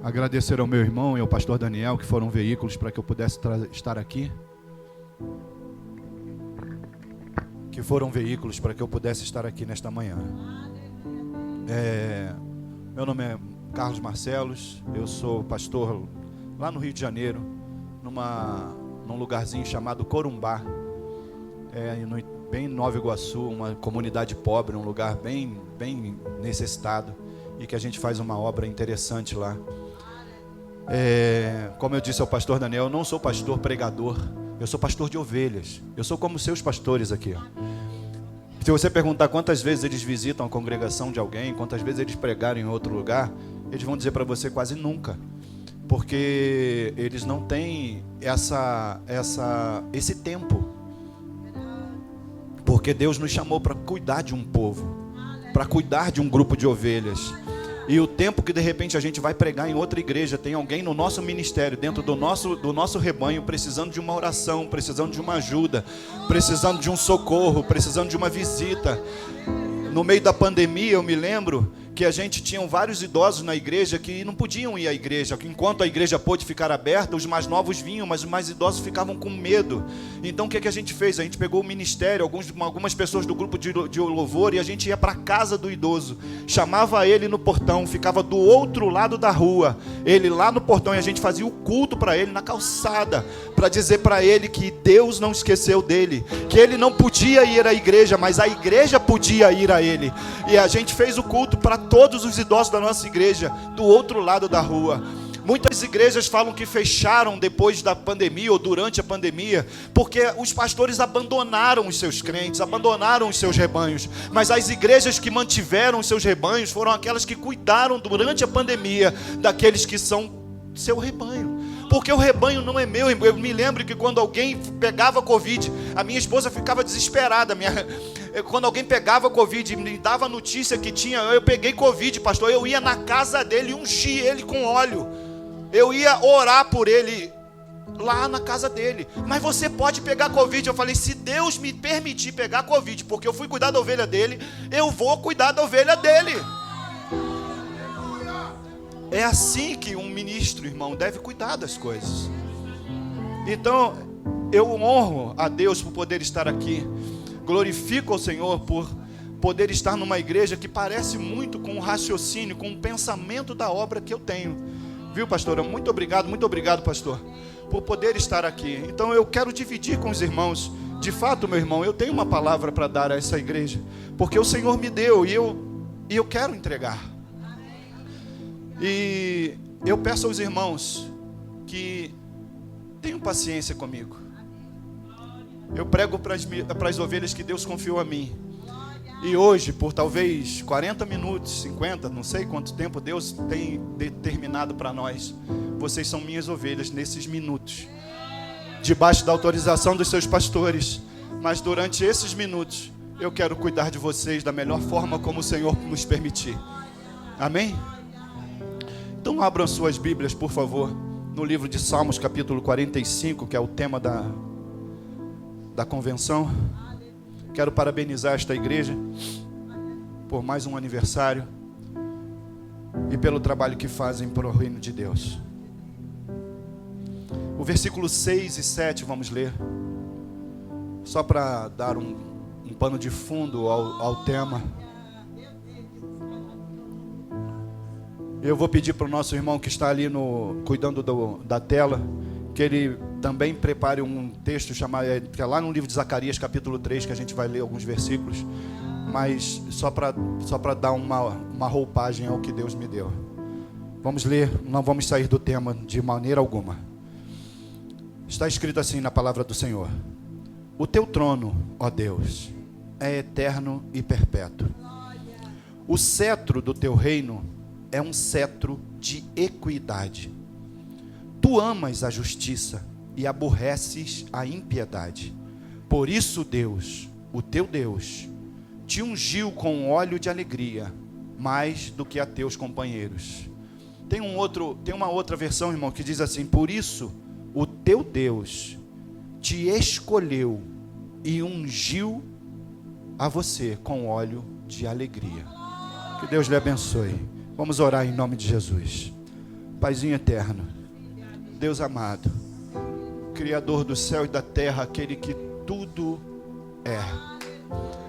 Agradecer ao meu irmão e ao pastor Daniel, que foram veículos para que eu pudesse estar aqui. Nesta manhã. Meu nome é Carlos Marcelos, eu sou pastor lá no Rio de Janeiro, num lugarzinho chamado Corumbá, bem em Nova Iguaçu, uma comunidade pobre, um lugar bem necessitado, e que a gente faz uma obra interessante lá. Como eu disse ao pastor Daniel, eu não sou pastor pregador, eu sou pastor de ovelhas. Eu sou como seus pastores aqui. Se você perguntar quantas vezes eles visitam a congregação de alguém, quantas vezes eles pregaram em outro lugar, eles vão dizer para você quase nunca, porque eles não têm esse tempo, porque Deus nos chamou para cuidar de um povo, para cuidar de um grupo de ovelhas. E o tempo que de repente a gente vai pregar em outra igreja, tem alguém no nosso ministério, dentro do nosso rebanho, precisando de uma oração, precisando de uma ajuda, precisando de um socorro, precisando de uma visita. No meio da pandemia, eu me lembro que a gente tinha vários idosos na igreja que não podiam ir à igreja. Enquanto a igreja pôde ficar aberta, os mais novos vinham, mas os mais idosos ficavam com medo. Então o que a gente fez? A gente pegou o ministério, algumas pessoas do grupo de louvor, e a gente ia para a casa do idoso, chamava ele no portão, ficava do outro lado da rua, ele lá no portão, e a gente fazia o culto para ele na calçada, para dizer para ele que Deus não esqueceu dele, que ele não podia ir à igreja, mas a igreja podia ir a ele. E a gente fez o culto para todos os idosos da nossa igreja, do outro lado da rua. Muitas igrejas falam que fecharam depois da pandemia ou durante a pandemia, porque os pastores abandonaram os seus crentes, abandonaram os seus rebanhos. Mas as igrejas que mantiveram os seus rebanhos foram aquelas que cuidaram durante a pandemia daqueles que são seu rebanho. Porque o rebanho não é meu. Eu me lembro que quando alguém pegava Covid, a minha esposa ficava desesperada. Quando alguém pegava Covid e me dava a notícia que eu peguei Covid, pastor, eu ia na casa dele, ungir ele com óleo. Eu ia orar por ele lá na casa dele. Mas você pode pegar Covid. Eu falei, se Deus me permitir pegar Covid, porque eu fui cuidar da ovelha dele, eu vou cuidar da ovelha dele. É assim que um ministro, irmão, deve cuidar das coisas. Então, eu honro a Deus por poder estar aqui. Glorifico ao Senhor por poder estar numa igreja que parece muito com o raciocínio, com o pensamento da obra que eu tenho. Viu, pastora? Muito obrigado, pastor, por poder estar aqui. Então, eu quero dividir com os irmãos. De fato, meu irmão, eu tenho uma palavra para dar a essa igreja, porque o Senhor me deu e eu quero entregar. E eu peço aos irmãos que tenham paciência comigo. Eu prego para as ovelhas que Deus confiou a mim. E hoje, por talvez 40 minutos, 50, não sei quanto tempo Deus tem determinado para nós, vocês são minhas ovelhas nesses minutos, debaixo da autorização dos seus pastores. Mas durante esses minutos, eu quero cuidar de vocês da melhor forma como o Senhor nos permitir. Amém? Então abram suas Bíblias, por favor, no livro de Salmos, capítulo 45, que é o tema da convenção. Quero parabenizar esta igreja por mais um aniversário e pelo trabalho que fazem para o reino de Deus. O versículo 6 e 7 vamos ler, só para dar um pano de fundo ao tema. Eu vou pedir para o nosso irmão que está ali cuidando da tela, que ele também prepare um texto chamado, que é lá no livro de Zacarias, capítulo 3, que a gente vai ler alguns versículos, mas só para dar uma roupagem ao que Deus me deu. Vamos ler, não vamos sair do tema de maneira alguma. Está escrito assim na palavra do Senhor: o teu trono, ó Deus, é eterno e perpétuo. O cetro do teu reino é um cetro de equidade. Tu amas a justiça e aborreces a impiedade. Por isso Deus, o teu Deus, te ungiu com óleo de alegria, mais do que a teus companheiros. Tem uma outra versão, irmão, que diz assim: por isso o teu Deus te escolheu e ungiu a você com óleo de alegria. Que Deus lhe abençoe. Vamos orar em nome de Jesus. Paizinho eterno, Deus amado, Criador do céu e da terra, aquele que tudo é.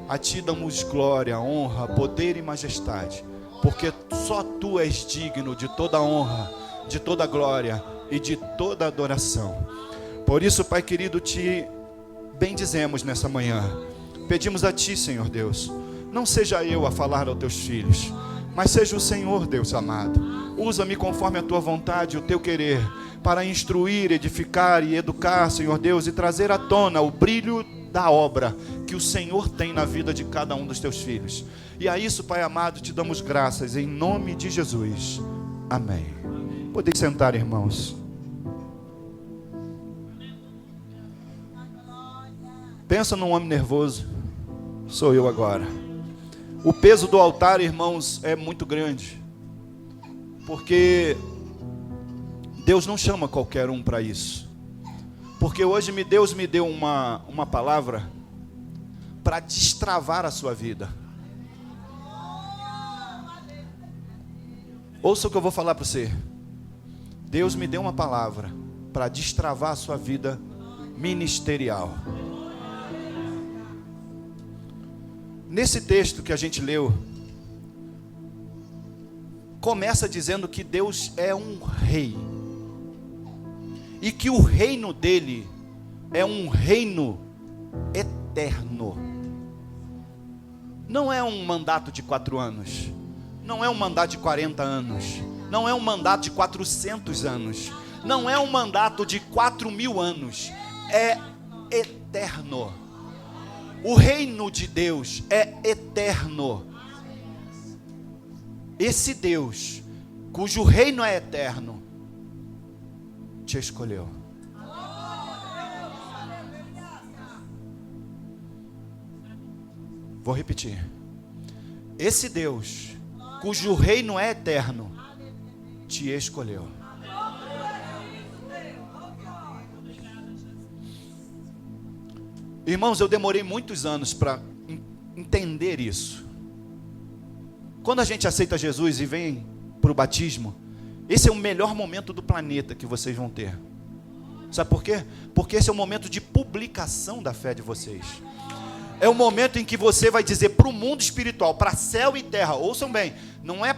A Ti damos glória, honra, poder e majestade, porque só Tu és digno de toda honra, de toda glória e de toda adoração. Por isso, Pai querido, Te bendizemos nessa manhã. Pedimos a Ti, Senhor Deus, não seja eu a falar aos Teus filhos, mas seja o Senhor, Deus amado. Usa-me conforme a Tua vontade e o Teu querer, para instruir, edificar e educar, Senhor Deus, e trazer à tona o brilho da obra que o Senhor tem na vida de cada um dos Teus filhos. E a isso, Pai amado, Te damos graças, em nome de Jesus. Amém. Podem sentar, irmãos. Pensa num homem nervoso. Sou eu agora. O peso do altar, irmãos, é muito grande, porque Deus não chama qualquer um para isso. Porque hoje Deus me deu uma palavra para destravar a sua vida. Ouça o que eu vou falar para você. Deus me deu uma palavra para destravar a sua vida ministerial. Nesse texto que a gente leu, começa dizendo que Deus é um rei, e que o reino dele é um reino eterno. Não é um mandato de 4 anos, não é um mandato de 40 anos, não é um mandato de 400 anos, não é um mandato de 4.000 anos, é eterno. O reino de Deus é eterno. Esse Deus, cujo reino é eterno, te escolheu. Vou repetir. Esse Deus, cujo reino é eterno, te escolheu. Irmãos, eu demorei muitos anos para entender isso. Quando a gente aceita Jesus e vem para o batismo, esse é o melhor momento do planeta que vocês vão ter. Sabe por quê? Porque esse é o momento de publicação da fé de vocês. É o momento em que você vai dizer para o mundo espiritual, para céu e terra. Ouçam bem, não é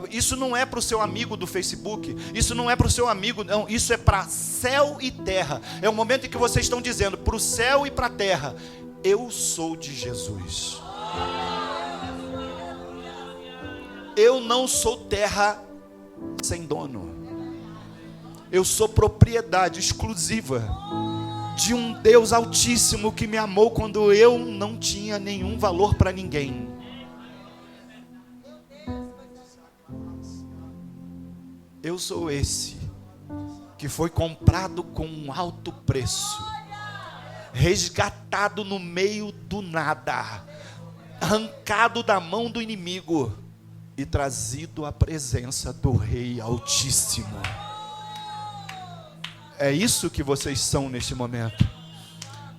isso não é para o seu amigo do Facebook, isso não é para o seu amigo, não, isso é para céu e terra. É o momento em que vocês estão dizendo para o céu e para a terra: eu sou de Jesus. Eu não sou terra sem dono. Eu sou propriedade exclusiva de um Deus altíssimo que me amou quando eu não tinha nenhum valor para ninguém. Eu sou esse que foi comprado com um alto preço, resgatado no meio do nada, arrancado da mão do inimigo e trazido à presença do Rei Altíssimo. É isso que vocês são neste momento.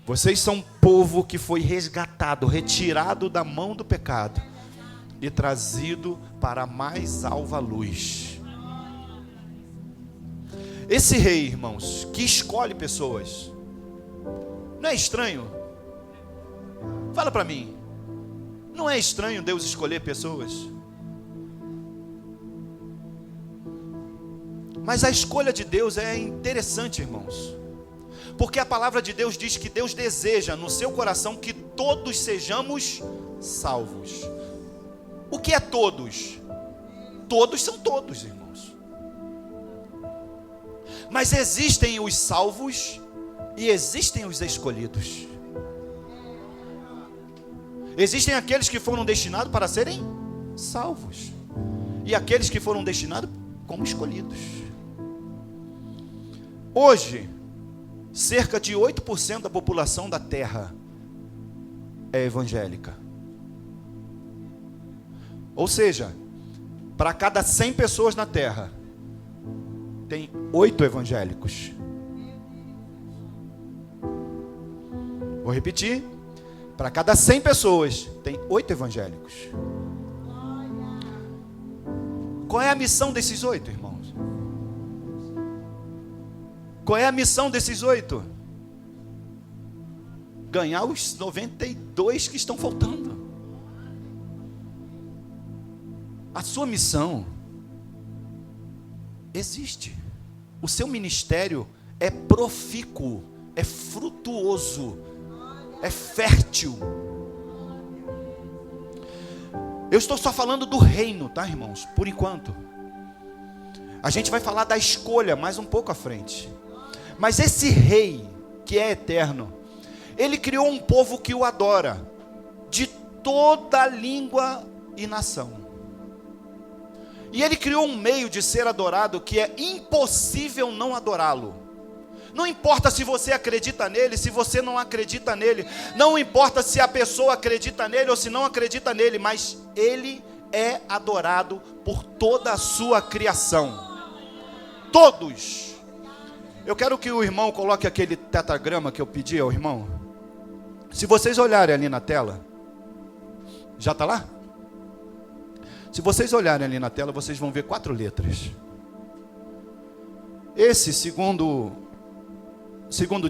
Vocês são um povo que foi resgatado, retirado da mão do pecado e trazido para a mais alva luz. Esse rei, irmãos, que escolhe pessoas, não é estranho? Fala para mim, não é estranho Deus escolher pessoas? Mas a escolha de Deus é interessante, irmãos, porque a palavra de Deus diz que Deus deseja no seu coração que todos sejamos salvos. O que é todos? Todos são todos, irmãos. Mas existem os salvos e existem os escolhidos. Existem aqueles que foram destinados para serem salvos e aqueles que foram destinados como escolhidos. Hoje, cerca de 8% da população da Terra é evangélica. Ou seja, para cada 100 pessoas na Terra, tem 8 evangélicos. Vou repetir. Para cada 100 pessoas, tem 8 evangélicos. Qual é a missão desses 8, irmãos? Qual é a missão desses 8? Ganhar os 92 que estão faltando. A sua missão existe. O seu ministério é profícuo, é frutuoso, é fértil. Eu estou só falando do reino, tá, irmãos? Por enquanto. A gente vai falar da escolha mais um pouco à frente. Mas esse rei, que é eterno, ele criou um povo que o adora, de toda língua e nação. E ele criou um meio de ser adorado que é impossível não adorá-lo. Não importa se você acredita nele, se você não acredita nele. Não importa se a pessoa acredita nele ou se não acredita nele. Mas ele é adorado por toda a sua criação. Todos. Eu quero que o irmão coloque aquele tetragrama que eu pedi ao irmão. Se vocês olharem ali na tela. Já está lá? Se vocês olharem ali na tela, vocês vão ver 4 letras. Esse, segundo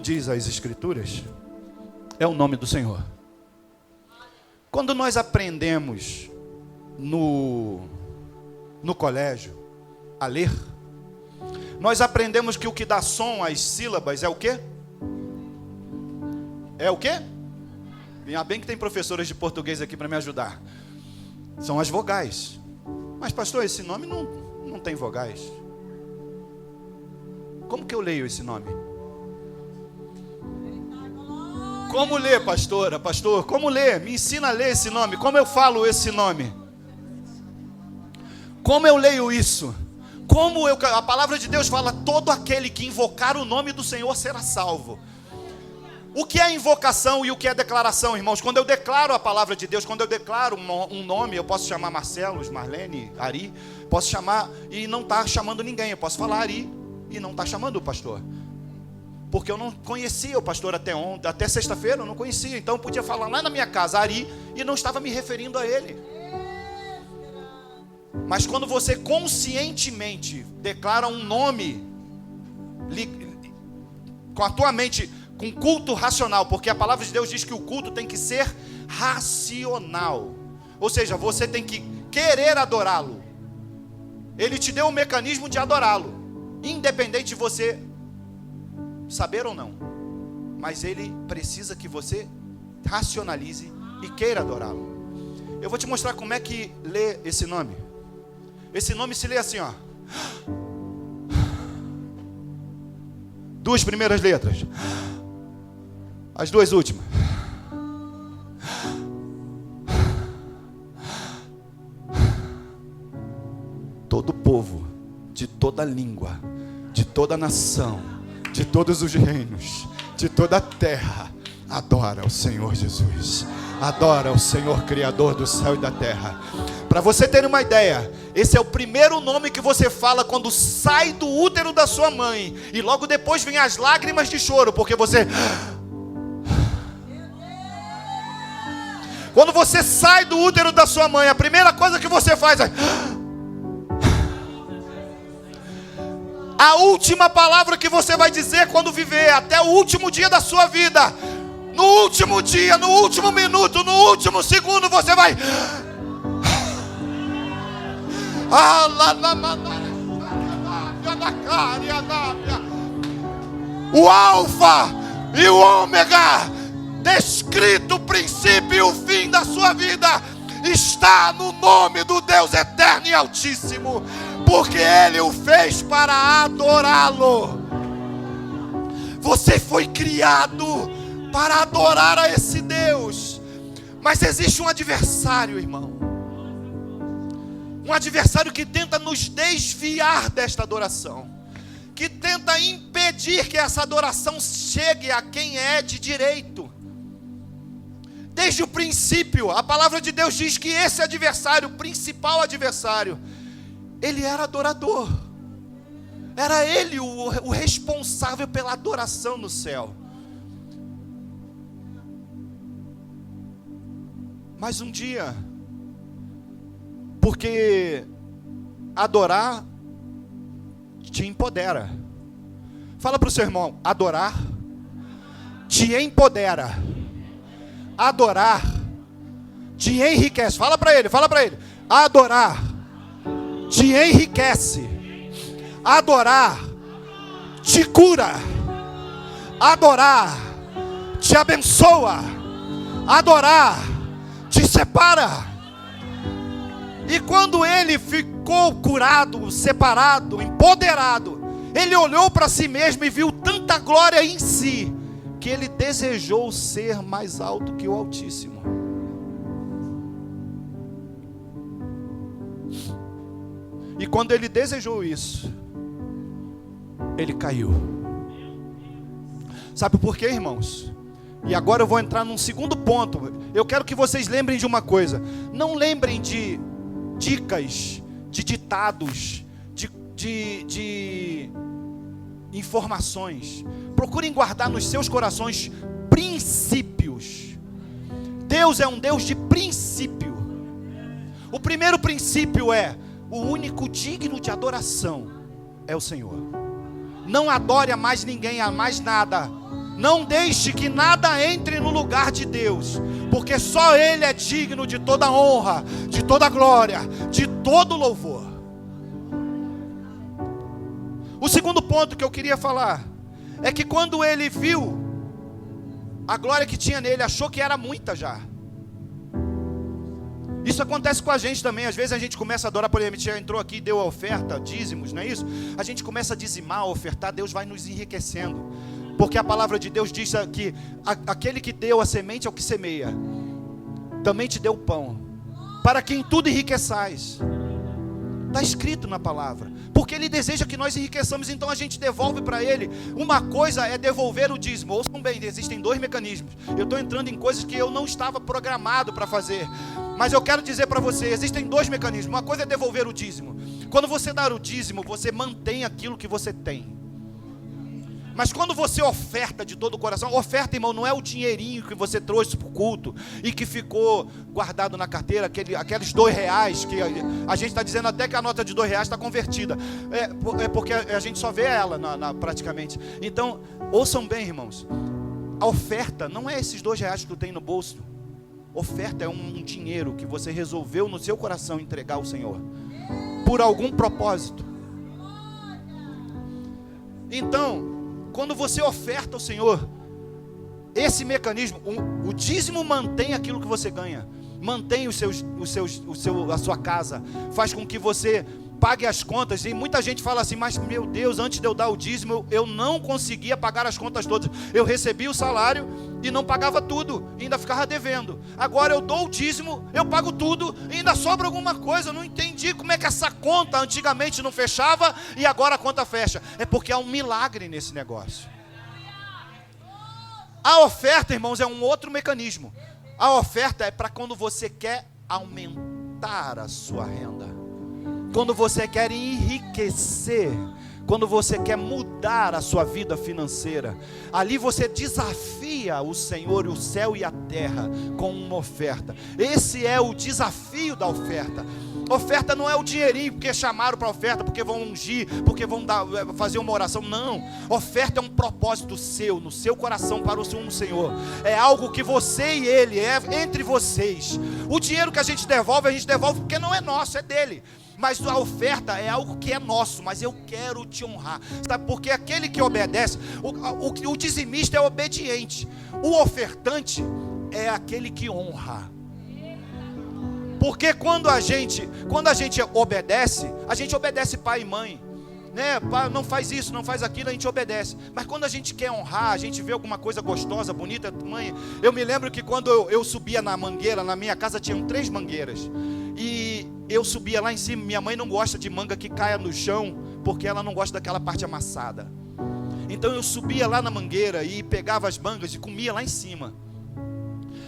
diz as Escrituras, é o nome do Senhor. Quando nós aprendemos no colégio a ler, nós aprendemos que o que dá som às sílabas é o quê? É o quê? Ainda bem que tem professoras de português aqui para me ajudar. São as vogais. Mas pastor, esse nome não tem vogais. Como que eu leio esse nome? Como ler, pastora, pastor? Como ler? Me ensina a ler esse nome. Como eu falo esse nome? Como eu leio isso? A palavra de Deus fala: todo aquele que invocar o nome do Senhor será salvo. O que é invocação e o que é declaração, irmãos? Quando eu declaro a palavra de Deus, quando eu declaro um nome, eu posso chamar Marcelo, Marlene, Ari, posso chamar e não estar chamando ninguém. Eu posso falar Ari e não estar chamando o pastor, porque eu não conhecia o pastor até sexta-feira, eu não conhecia. Então eu podia falar lá na minha casa Ari e não estava me referindo a ele. Mas quando você conscientemente declara um nome com a tua mente, com culto racional, porque a palavra de Deus diz que o culto tem que ser racional. Ou seja, você tem que querer adorá-lo. Ele te deu um mecanismo de adorá-lo, independente de você saber ou não. Mas ele precisa que você racionalize e queira adorá-lo. Eu vou te mostrar como é que lê esse nome. Esse nome se lê assim, ó. 2 primeiras letras. As 2 últimas. Todo povo, de toda língua, de toda nação, de todos os reinos, de toda a terra, adora o Senhor Jesus. Adora o Senhor Criador do céu e da terra. Para você ter uma ideia, esse é o primeiro nome que você fala quando sai do útero da sua mãe. E logo depois vem as lágrimas de choro, porque você... Quando você sai do útero da sua mãe, a primeira coisa que você faz é... A última palavra que você vai dizer quando viver, até o último dia da sua vida, no último dia, no último minuto, no último segundo, você vai... O alfa e o ômega, descrito o princípio e o fim da sua vida, está no nome do Deus eterno e altíssimo, porque Ele o fez para adorá-lo. Você foi criado para adorar a esse Deus. Mas existe um adversário, irmão. Um adversário que tenta nos desviar desta adoração, que tenta impedir que essa adoração chegue a quem é de direito. Desde o princípio, a palavra de Deus diz que esse adversário, o principal adversário, ele era adorador. Era ele o responsável pela adoração no céu. Mas um dia, porque adorar te empodera. Fala para o seu irmão: adorar te empodera. Adorar te enriquece. Fala para ele, fala para ele. Adorar te enriquece. Adorar te cura. Adorar te abençoa. Adorar te separa. E quando ele ficou curado, separado, empoderado, ele olhou para si mesmo e viu tanta glória em si, que ele desejou ser mais alto que o Altíssimo. E quando ele desejou isso, ele caiu. Sabe por quê, irmãos? E agora eu vou entrar num segundo ponto. Eu quero que vocês lembrem de uma coisa. Não lembrem de dicas, de ditados, de informações. Procurem guardar nos seus corações princípios. Deus é um Deus de princípio. O primeiro princípio é: o único digno de adoração é o Senhor. Não adore a mais ninguém, a mais nada. Não deixe que nada entre no lugar de Deus, porque só Ele é digno de toda honra, de toda glória, de todo louvor. O segundo ponto que eu queria falar é que quando ele viu a glória que tinha nele, achou que era muita já. Isso acontece com a gente também. Às vezes a gente começa a adorar, por exemplo, a gente já entrou aqui, deu a oferta, dízimos, não é isso? A gente começa a dizimar, a ofertar, Deus vai nos enriquecendo. Porque a palavra de Deus diz que aquele que deu a semente ao que semeia, também te deu o pão, para que em tudo enriqueçais. Está escrito na palavra, porque Ele deseja que nós enriqueçamos, então a gente devolve para Ele. Uma coisa é devolver o dízimo. Ouçam bem, existem dois mecanismos. Eu estou entrando em coisas que eu não estava programado para fazer, mas eu quero dizer para você, existem dois mecanismos. Uma coisa é devolver o dízimo. Quando você dá o dízimo, você mantém aquilo que você tem. Mas quando você oferta de todo o coração, oferta, irmão, não é o dinheirinho que você trouxe para o culto e que ficou guardado na carteira, aqueles R$2, que a gente está dizendo até que a nota de R$2 está convertida. É porque a gente só vê ela praticamente. Então, ouçam bem, irmãos. A oferta não é esses R$2 que tu tem no bolso. Oferta é um dinheiro que você resolveu no seu coração entregar ao Senhor, por algum propósito. Então, quando você oferta ao Senhor, esse mecanismo, o dízimo mantém aquilo que você ganha, mantém a sua casa, faz com que você pague as contas. E muita gente fala assim: mas meu Deus, antes de eu dar o dízimo, eu não conseguia pagar as contas todas. Eu recebia o salário e não pagava tudo, ainda ficava devendo. Agora eu dou o dízimo, eu pago tudo e ainda sobra alguma coisa. Eu não entendi como é que essa conta antigamente não fechava e agora a conta fecha. É porque há um milagre nesse negócio. A oferta, irmãos, é um outro mecanismo. A oferta é para quando você quer aumentar a sua renda, quando você quer enriquecer, quando você quer mudar a sua vida financeira. Ali você desafia o Senhor, o céu e a terra com uma oferta. Esse é o desafio da oferta. Oferta não é o dinheirinho porque chamaram para oferta, porque vão ungir, porque vão fazer uma oração. Não, oferta é um propósito seu, no seu coração, para o Senhor. É algo que você e Ele, é entre vocês. O dinheiro que a gente devolve porque não é nosso, é dele. Mas a oferta é algo que é nosso, mas eu quero te honrar. Sabe? Porque aquele que obedece, o dizimista é obediente. O ofertante é aquele que honra. Porque quando a gente obedece pai e mãe, né? Pai, não faz isso, não faz aquilo, a gente obedece. Mas quando a gente quer honrar, a gente vê alguma coisa gostosa, bonita, mãe. Eu me lembro que quando eu subia na mangueira, na minha casa tinham 3 mangueiras. E eu subia lá em cima. Minha mãe não gosta de manga que caia no chão, porque ela não gosta daquela parte amassada. Então eu subia lá na mangueira e pegava as mangas e comia lá em cima.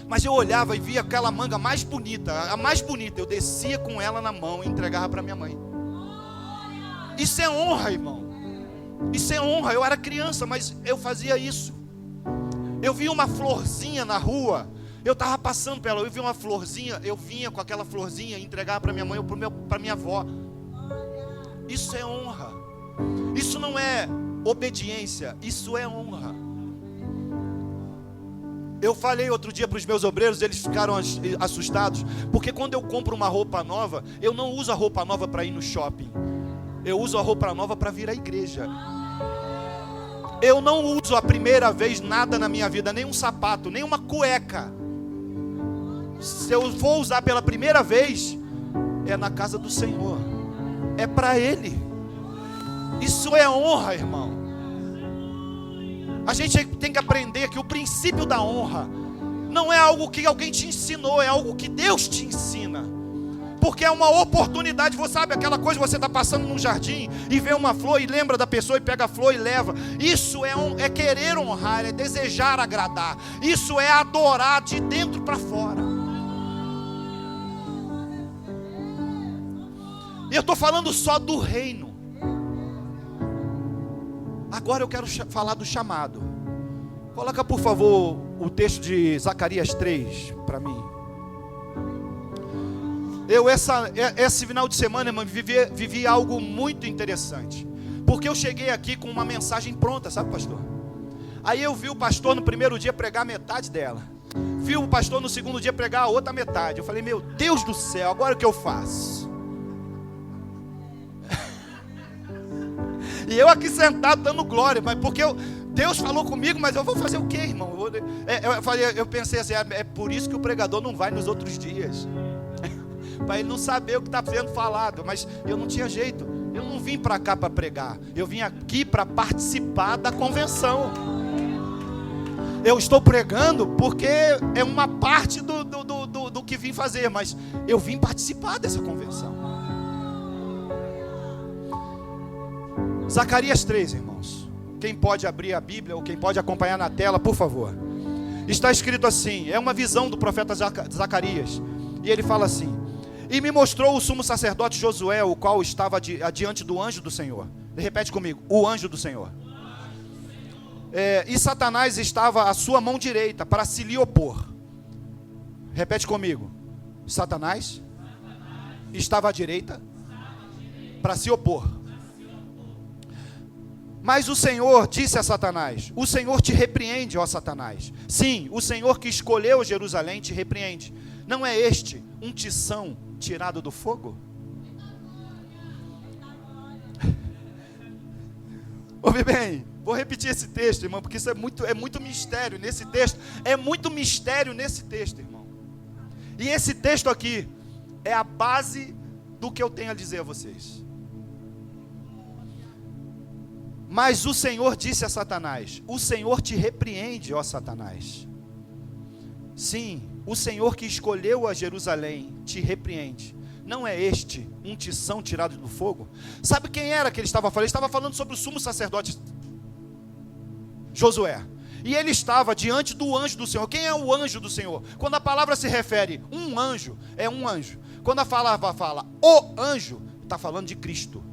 Mas eu olhava e via aquela manga mais bonita, a mais bonita. Eu descia com ela na mão e entregava para minha mãe. Isso é honra, irmão. Isso é honra. Eu era criança, mas eu fazia isso. Eu via uma florzinha na rua. Eu estava passando pela, eu vi uma florzinha, eu vinha com aquela florzinha e entregava para minha mãe ou para minha avó. Isso é honra. Isso não é obediência, isso é honra. Eu falei outro dia para os meus obreiros, eles ficaram assustados, porque quando eu compro uma roupa nova, eu não uso a roupa nova para ir no shopping, eu uso a roupa nova para vir à igreja. Eu não uso a primeira vez nada na minha vida, nem um sapato, nem uma cueca. Se eu for usar pela primeira vez, é na casa do Senhor, é para Ele. Isso é honra, irmão. A gente tem que aprender que o princípio da honra não é algo que alguém te ensinou, é algo que Deus te ensina. Porque é uma oportunidade, você sabe aquela coisa, você está passando num jardim e vê uma flor e lembra da pessoa e pega a flor e leva. Isso é querer honrar, é desejar agradar. Isso é adorar de dentro para fora. E eu estou falando só do reino. Agora eu quero falar do chamado. Coloca por favor o texto de Zacarias 3 para mim. Esse final de semana, irmão, vivi algo muito interessante. Porque eu cheguei aqui com uma mensagem pronta, sabe, pastor? Aí eu vi o pastor no primeiro dia pregar metade dela. Vi o pastor no segundo dia pregar a outra metade. Eu falei, meu Deus do céu, agora o que eu faço? E eu aqui sentado dando glória, mas porque Deus falou comigo, mas eu vou fazer o quê, irmão? Eu pensei assim, é por isso que o pregador não vai nos outros dias. Para ele não saber o que está sendo falado, mas eu não tinha jeito. Eu não vim para cá para pregar, eu vim aqui para participar da convenção. Eu estou pregando porque é uma parte do que vim fazer, mas eu vim participar dessa convenção. Zacarias 3, irmãos. Quem pode abrir a Bíblia ou quem pode acompanhar na tela, por favor. Está escrito assim, é uma visão do profeta Zacarias. E ele fala assim: e me mostrou o sumo sacerdote Josué, o qual estava diante do anjo do Senhor. Repete comigo, o anjo do Senhor. E Satanás estava à sua mão direita para se lhe opor. Repete comigo, Satanás estava à direita para se opor. Mas o Senhor disse a Satanás: o Senhor te repreende, ó Satanás. Sim, o Senhor que escolheu Jerusalém te repreende. Não é este um tição tirado do fogo? Ouve bem, vou repetir esse texto, irmão, porque isso é muito mistério nesse texto. É muito mistério nesse texto, irmão. E esse texto aqui é a base do que eu tenho a dizer a vocês. Mas o Senhor disse a Satanás: o Senhor te repreende, ó Satanás. Sim, o Senhor que escolheu a Jerusalém te repreende. Não é este um tição tirado do fogo? Sabe quem era que ele estava falando? Ele estava falando sobre o sumo sacerdote Josué. E ele estava diante do anjo do Senhor. Quem é o anjo do Senhor? Quando a palavra se refere um anjo, é um anjo. Quando a palavra fala o anjo, está falando de Cristo.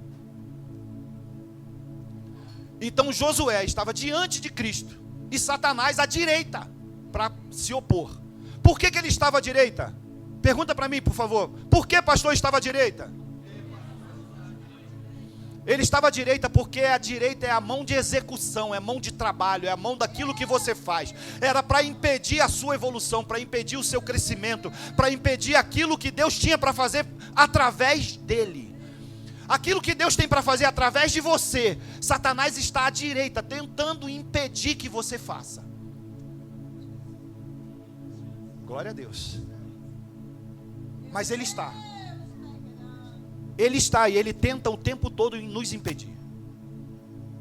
Então Josué estava diante de Cristo e Satanás à direita para se opor. Por que ele estava à direita? Pergunta para mim, por favor. Por que pastor estava à direita? Ele estava à direita porque a direita é a mão de execução, é a mão de trabalho, é a mão daquilo que você faz. Era para impedir a sua evolução, para impedir o seu crescimento, para impedir aquilo que Deus tinha para fazer através dele. Aquilo que Deus tem para fazer através de você, Satanás está à direita, tentando impedir que você faça. Glória a Deus. Mas ele está. Ele está e ele tenta o tempo todo nos impedir.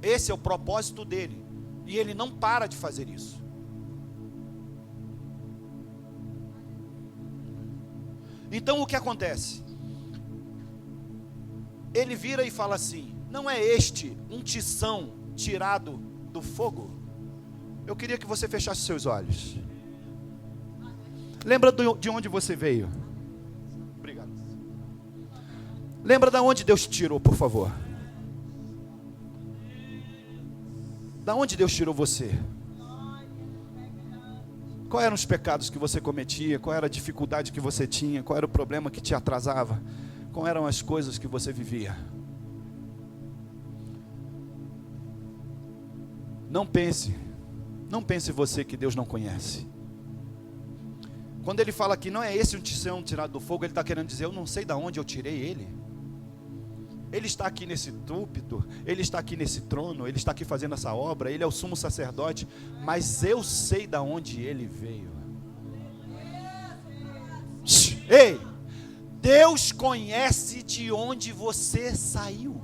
Esse é o propósito dele. E ele não para de fazer isso. Então o que acontece? Ele vira e fala assim: não é este um tição tirado do fogo? Eu queria que você fechasse seus olhos. Lembra de onde você veio? Obrigado. Lembra de onde Deus te tirou, por favor. Da onde Deus tirou você? Quais eram os pecados que você cometia? Qual era a dificuldade que você tinha? Qual era o problema que te atrasava? Quais eram as coisas que você vivia? Não pense você que Deus não conhece. Quando ele fala que não é esse um tição tirado do fogo, ele está querendo dizer, eu não sei de onde eu tirei ele. Ele está aqui nesse púlpito, ele está aqui nesse trono, ele está aqui fazendo essa obra, ele é o sumo sacerdote, mas eu sei de onde ele veio. Ei, Deus conhece de onde você saiu.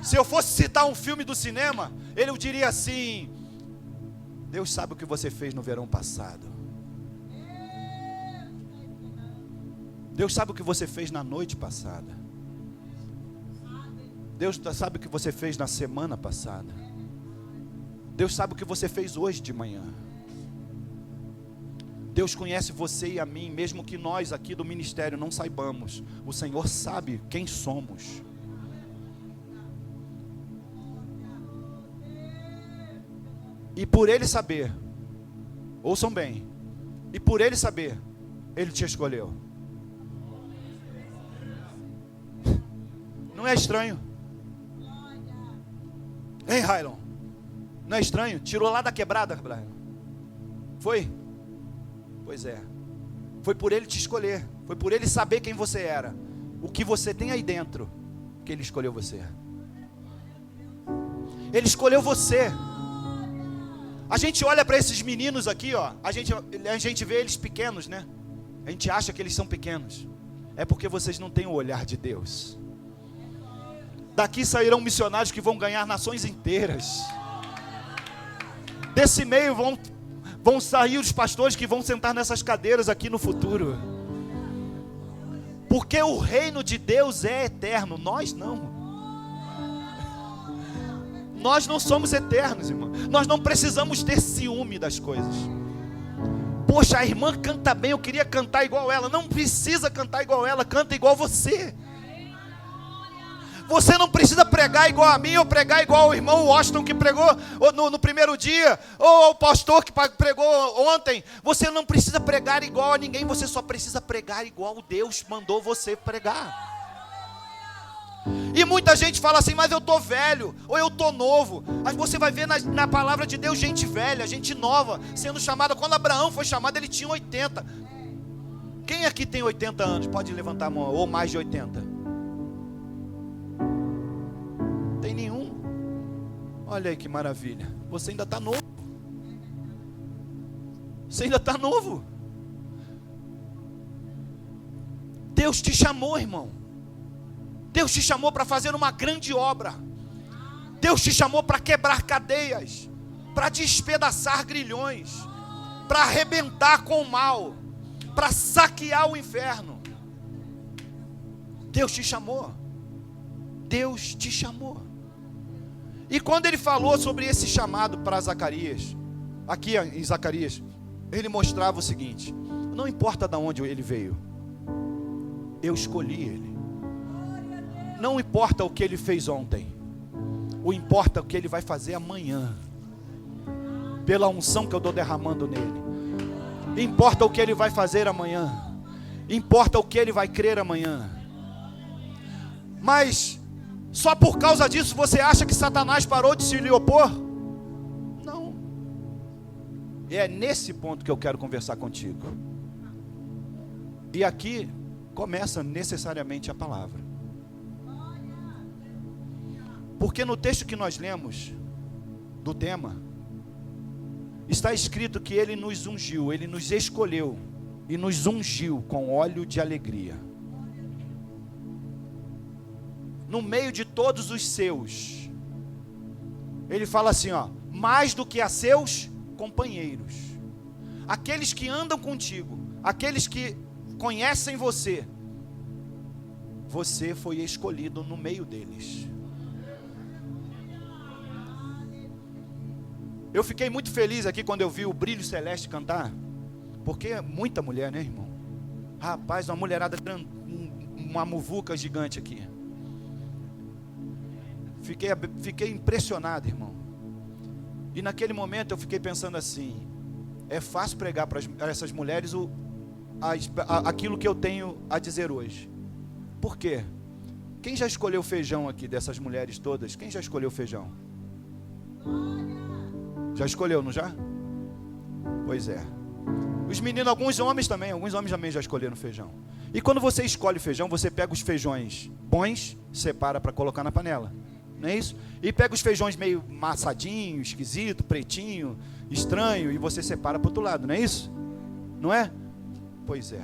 Se eu fosse citar um filme do cinema, ele diria assim: Deus sabe o que você fez no verão passado. Deus sabe o que você fez na noite passada. Deus sabe o que você fez na semana passada. Deus sabe o que você fez hoje de manhã. Deus conhece você e a mim, mesmo que nós aqui do ministério não saibamos. O Senhor sabe quem somos. E por Ele saber, ouçam bem, e por Ele saber, Ele te escolheu. Não é estranho? Hein, Railon? Não é estranho? Tirou lá da quebrada, Railon. Foi? Pois é. Foi por Ele te escolher. Foi por Ele saber quem você era. O que você tem aí dentro, que Ele escolheu você. Ele escolheu você. A gente olha para esses meninos aqui, ó. A gente vê eles pequenos, né? A gente acha que eles são pequenos. É porque vocês não têm o olhar de Deus. Daqui sairão missionários que vão ganhar nações inteiras. Desse meio vão sair os pastores que vão sentar nessas cadeiras aqui no futuro. Porque o reino de Deus é eterno, nós não. Nós não somos eternos, irmão. Nós não precisamos ter ciúme das coisas. Poxa, a irmã canta bem, eu queria cantar igual ela. Não precisa cantar igual ela, canta igual você. Você não precisa pregar igual a mim, ou pregar igual o irmão Washington que pregou no primeiro dia, ou o pastor que pregou ontem. Você não precisa pregar igual a ninguém, você só precisa pregar igual Deus mandou você pregar. E muita gente fala assim, mas eu estou velho, ou eu estou novo. Mas você vai ver na palavra de Deus, gente velha, gente nova, sendo chamada. Quando Abraão foi chamado, ele tinha 80. Quem aqui tem 80 anos? Pode levantar a mão, ou mais de 80. Tem nenhum? Olha aí que maravilha. Você ainda está novo. Você ainda está novo. Deus te chamou, irmão. Deus te chamou para fazer uma grande obra. Deus te chamou para quebrar cadeias, para despedaçar grilhões, para arrebentar com o mal, para saquear o inferno. Deus te chamou. Deus te chamou. E quando ele falou sobre esse chamado para Zacarias, aqui em Zacarias, ele mostrava o seguinte: não importa de onde ele veio, eu escolhi ele. Não importa o que ele fez ontem, o importa o que ele vai fazer amanhã, pela unção que eu estou derramando nele. Importa o que ele vai fazer amanhã, importa o que ele vai crer amanhã. Mas só por causa disso você acha que Satanás parou de se lhe opor? Não. E é nesse ponto que eu quero conversar contigo. E aqui começa necessariamente a palavra. Porque no texto que nós lemos, do tema, está escrito que Ele nos ungiu, Ele nos escolheu e nos ungiu com óleo de alegria. No meio de todos os seus, Ele fala assim, ó, mais do que a seus companheiros, aqueles que andam contigo, aqueles que conhecem você, você foi escolhido no meio deles. Eu fiquei muito feliz aqui quando eu vi o Brilho Celeste cantar, porque é muita mulher, né, irmão? Rapaz, uma mulherada, uma muvuca gigante aqui. Fiquei impressionado, irmão. E naquele momento eu fiquei pensando assim: é fácil pregar para essas mulheres aquilo que eu tenho a dizer hoje. Por quê? Quem já escolheu feijão aqui dessas mulheres todas? Quem já escolheu feijão? Já escolheu, não já? Pois é. Os meninos, alguns homens também já escolheram feijão. E quando você escolhe feijão, você pega os feijões bons, separa para colocar na panela. Não é isso? E pega os feijões meio massadinho, esquisito, pretinho, estranho, e você separa para o outro lado, não é isso? Não é? Pois é.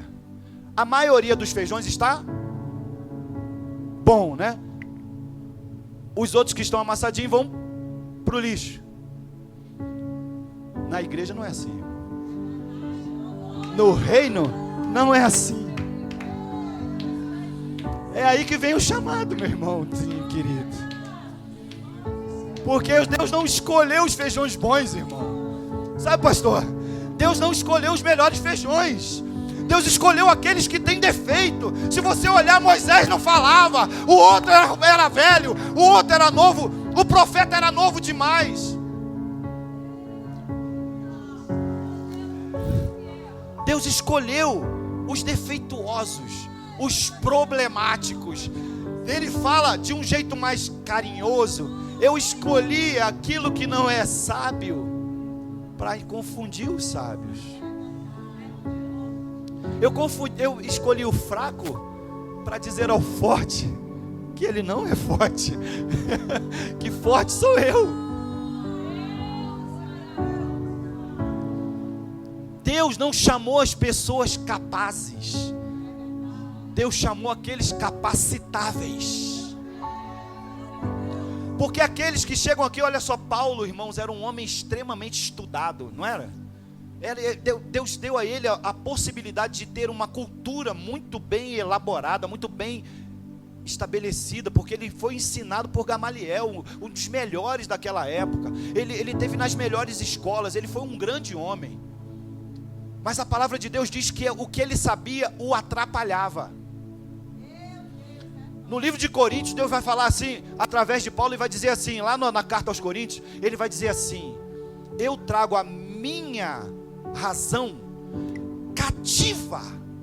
A maioria dos feijões está bom, né? Os outros que estão amassadinhos vão para o lixo. Na igreja não é assim. No reino não é assim. É aí que vem o chamado, meu irmãozinho querido. Porque Deus não escolheu os feijões bons, irmão. Sabe, pastor? Deus não escolheu os melhores feijões. Deus escolheu aqueles que têm defeito. Se você olhar, Moisés não falava, o outro era velho, o outro era novo, o profeta era novo demais. Deus escolheu os defeituosos, os problemáticos. Ele fala de um jeito mais carinhoso: eu escolhi aquilo que não é sábio para confundir os sábios. Eu escolhi o fraco para dizer ao forte que ele não é forte, que forte sou eu. Deus não chamou as pessoas capazes, Deus chamou aqueles capacitáveis. Porque aqueles que chegam aqui, olha só, Paulo, irmãos, era um homem extremamente estudado, não era? Deus deu a ele a possibilidade de ter uma cultura muito bem elaborada, muito bem estabelecida, porque ele foi ensinado por Gamaliel, um dos melhores daquela época. Ele teve nas melhores escolas, ele foi um grande homem. Mas a palavra de Deus diz que o que ele sabia o atrapalhava. No livro de Coríntios, Deus vai falar assim, através de Paulo, e vai dizer assim, lá na carta aos Coríntios, ele vai dizer assim: eu trago a minha razão cativa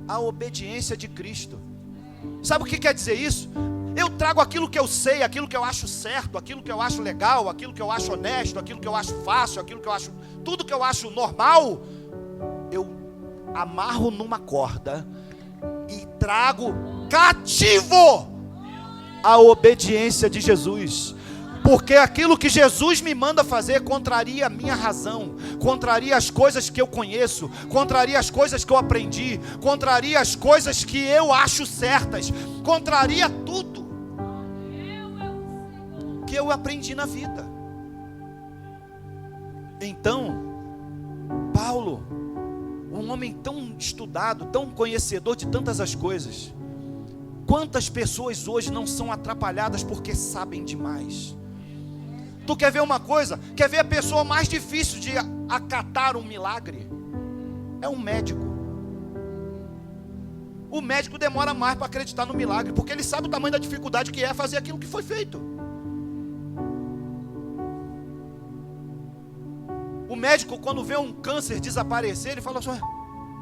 à obediência de Cristo. Sabe o que quer dizer isso? Eu trago aquilo que eu sei, aquilo que eu acho certo, aquilo que eu acho legal, aquilo que eu acho honesto, aquilo que eu acho fácil, aquilo que eu acho, tudo que eu acho normal, eu amarro numa corda e trago cativo a obediência de Jesus. Porque aquilo que Jesus me manda fazer contraria a minha razão, contraria as coisas que eu conheço, contraria as coisas que eu aprendi, contraria as coisas que eu acho certas, contraria tudo que eu aprendi na vida. Então, Paulo, um homem tão estudado, tão conhecedor de tantas as coisas, quantas pessoas hoje não são atrapalhadas porque sabem demais? Tu quer ver uma coisa? Quer ver a pessoa mais difícil de acatar um milagre? É um médico. O médico demora mais para acreditar no milagre, porque ele sabe o tamanho da dificuldade que é fazer aquilo que foi feito. O médico, quando vê um câncer desaparecer, ele fala assim: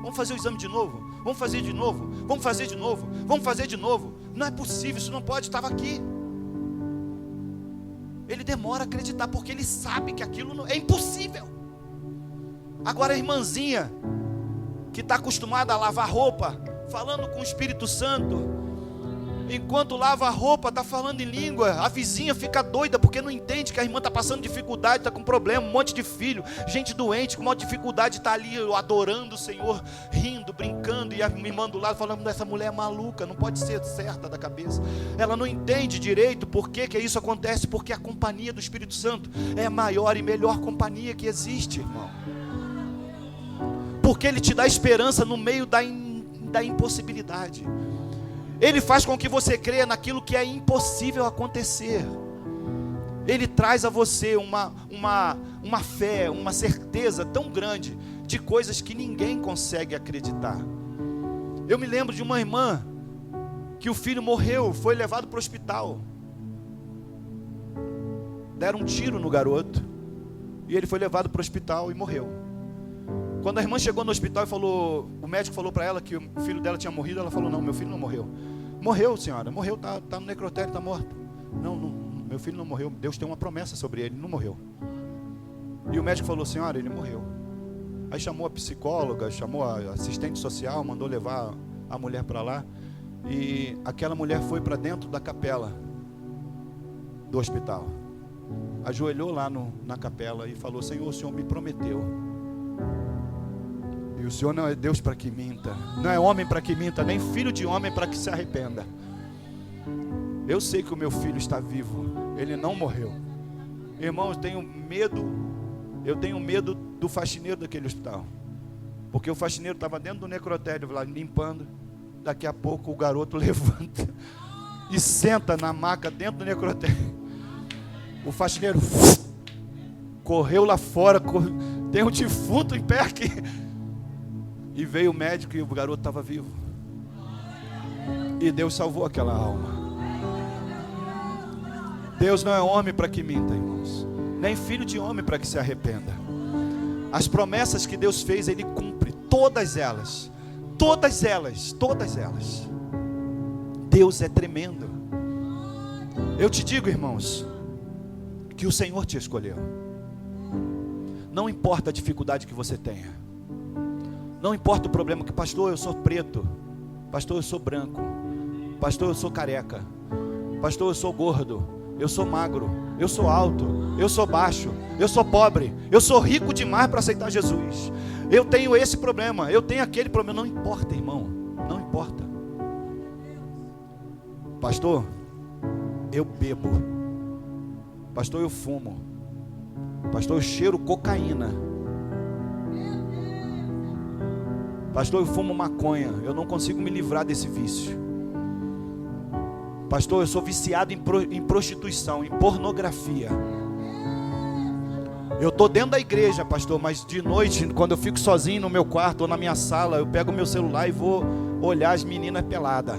vamos fazer o exame de novo, vamos fazer de novo, vamos fazer de novo, vamos fazer de novo. Não é possível, isso não pode, estava aqui. Ele demora a acreditar, porque ele sabe que aquilo é impossível. Agora a irmãzinha, que está acostumada a lavar roupa, falando com o Espírito Santo, enquanto lava a roupa, está falando em língua, a vizinha fica doida, porque não entende que a irmã está passando dificuldade, está com problema, um monte de filho, gente doente, com uma dificuldade, está ali adorando o Senhor, rindo, brincando, e a minha irmã do lado falando: essa mulher é maluca, não pode ser certa da cabeça. Ela não entende direito por que isso acontece, porque a companhia do Espírito Santo é a maior e melhor companhia que existe, irmão. Porque ele te dá esperança no meio da impossibilidade. Ele faz com que você creia naquilo que é impossível acontecer. Ele traz a você uma fé, uma certeza tão grande de coisas que ninguém consegue acreditar. Eu me lembro de uma irmã que o filho morreu, foi levado para o hospital. Deram um tiro no garoto e ele foi levado para o hospital e morreu. Quando a irmã chegou no hospital e o médico falou para ela que o filho dela tinha morrido, ela falou: não, meu filho não morreu. Morreu, senhora, morreu, tá no necrotério, está morto. Não, meu filho não morreu, Deus tem uma promessa sobre ele, não morreu. E o médico falou: senhora, ele morreu. Aí chamou a psicóloga, chamou a assistente social, mandou levar a mulher para lá. E aquela mulher foi para dentro da capela do hospital. Ajoelhou lá na capela e falou: Senhor, o Senhor me prometeu. E o Senhor não é Deus para que minta, não é homem para que minta, nem filho de homem para que se arrependa. Eu sei que o meu filho está vivo, ele não morreu. Irmão, eu tenho medo do faxineiro daquele hospital, porque o faxineiro estava dentro do necrotério lá limpando. Daqui a pouco o garoto levanta e senta na maca dentro do necrotério. O faxineiro correu lá fora, tem um defunto em pé aqui. E veio o médico e o garoto estava vivo. E Deus salvou aquela alma. Deus não é homem para que minta, irmãos, nem filho de homem para que se arrependa. As promessas que Deus fez, Ele cumpre, todas elas. Todas elas. Deus é tremendo. Eu te digo, irmãos, que o Senhor te escolheu. Não importa a dificuldade que você tenha, não importa o problema, que pastor, eu sou preto, pastor, eu sou branco, pastor, eu sou careca, pastor, eu sou gordo, eu sou magro, eu sou alto, eu sou baixo, eu sou pobre, eu sou rico demais para aceitar Jesus, eu tenho esse problema, eu tenho aquele problema. Não importa, irmão, não importa. Pastor, eu bebo, pastor, eu fumo, pastor, eu cheiro cocaína, pastor, eu fumo maconha, eu não consigo me livrar desse vício. Pastor, eu sou viciado em prostituição, em pornografia. Eu estou dentro da igreja, pastor, mas de noite, quando eu fico sozinho no meu quarto ou na minha sala, eu pego o meu celular e vou olhar as meninas peladas.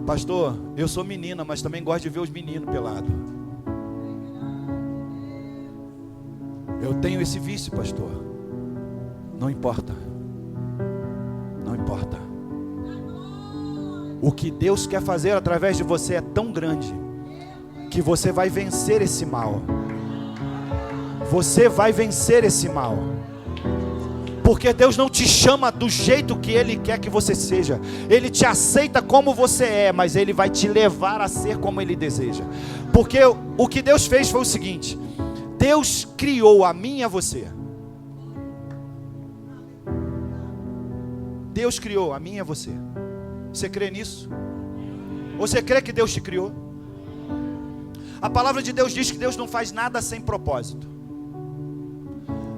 Pastor, eu sou menina, mas também gosto de ver os meninos pelados. Eu tenho esse vício, pastor. Não importa. Não importa. O que Deus quer fazer através de você é tão grande que você vai vencer esse mal. Você vai vencer esse mal. Porque Deus não te chama do jeito que Ele quer que você seja. Ele te aceita como você é, mas Ele vai te levar a ser como Ele deseja. Porque o que Deus fez foi o seguinte: Deus criou a mim e a você. Deus criou a mim e a você. Você crê nisso? Você crê que Deus te criou? A palavra de Deus diz que Deus não faz nada sem propósito.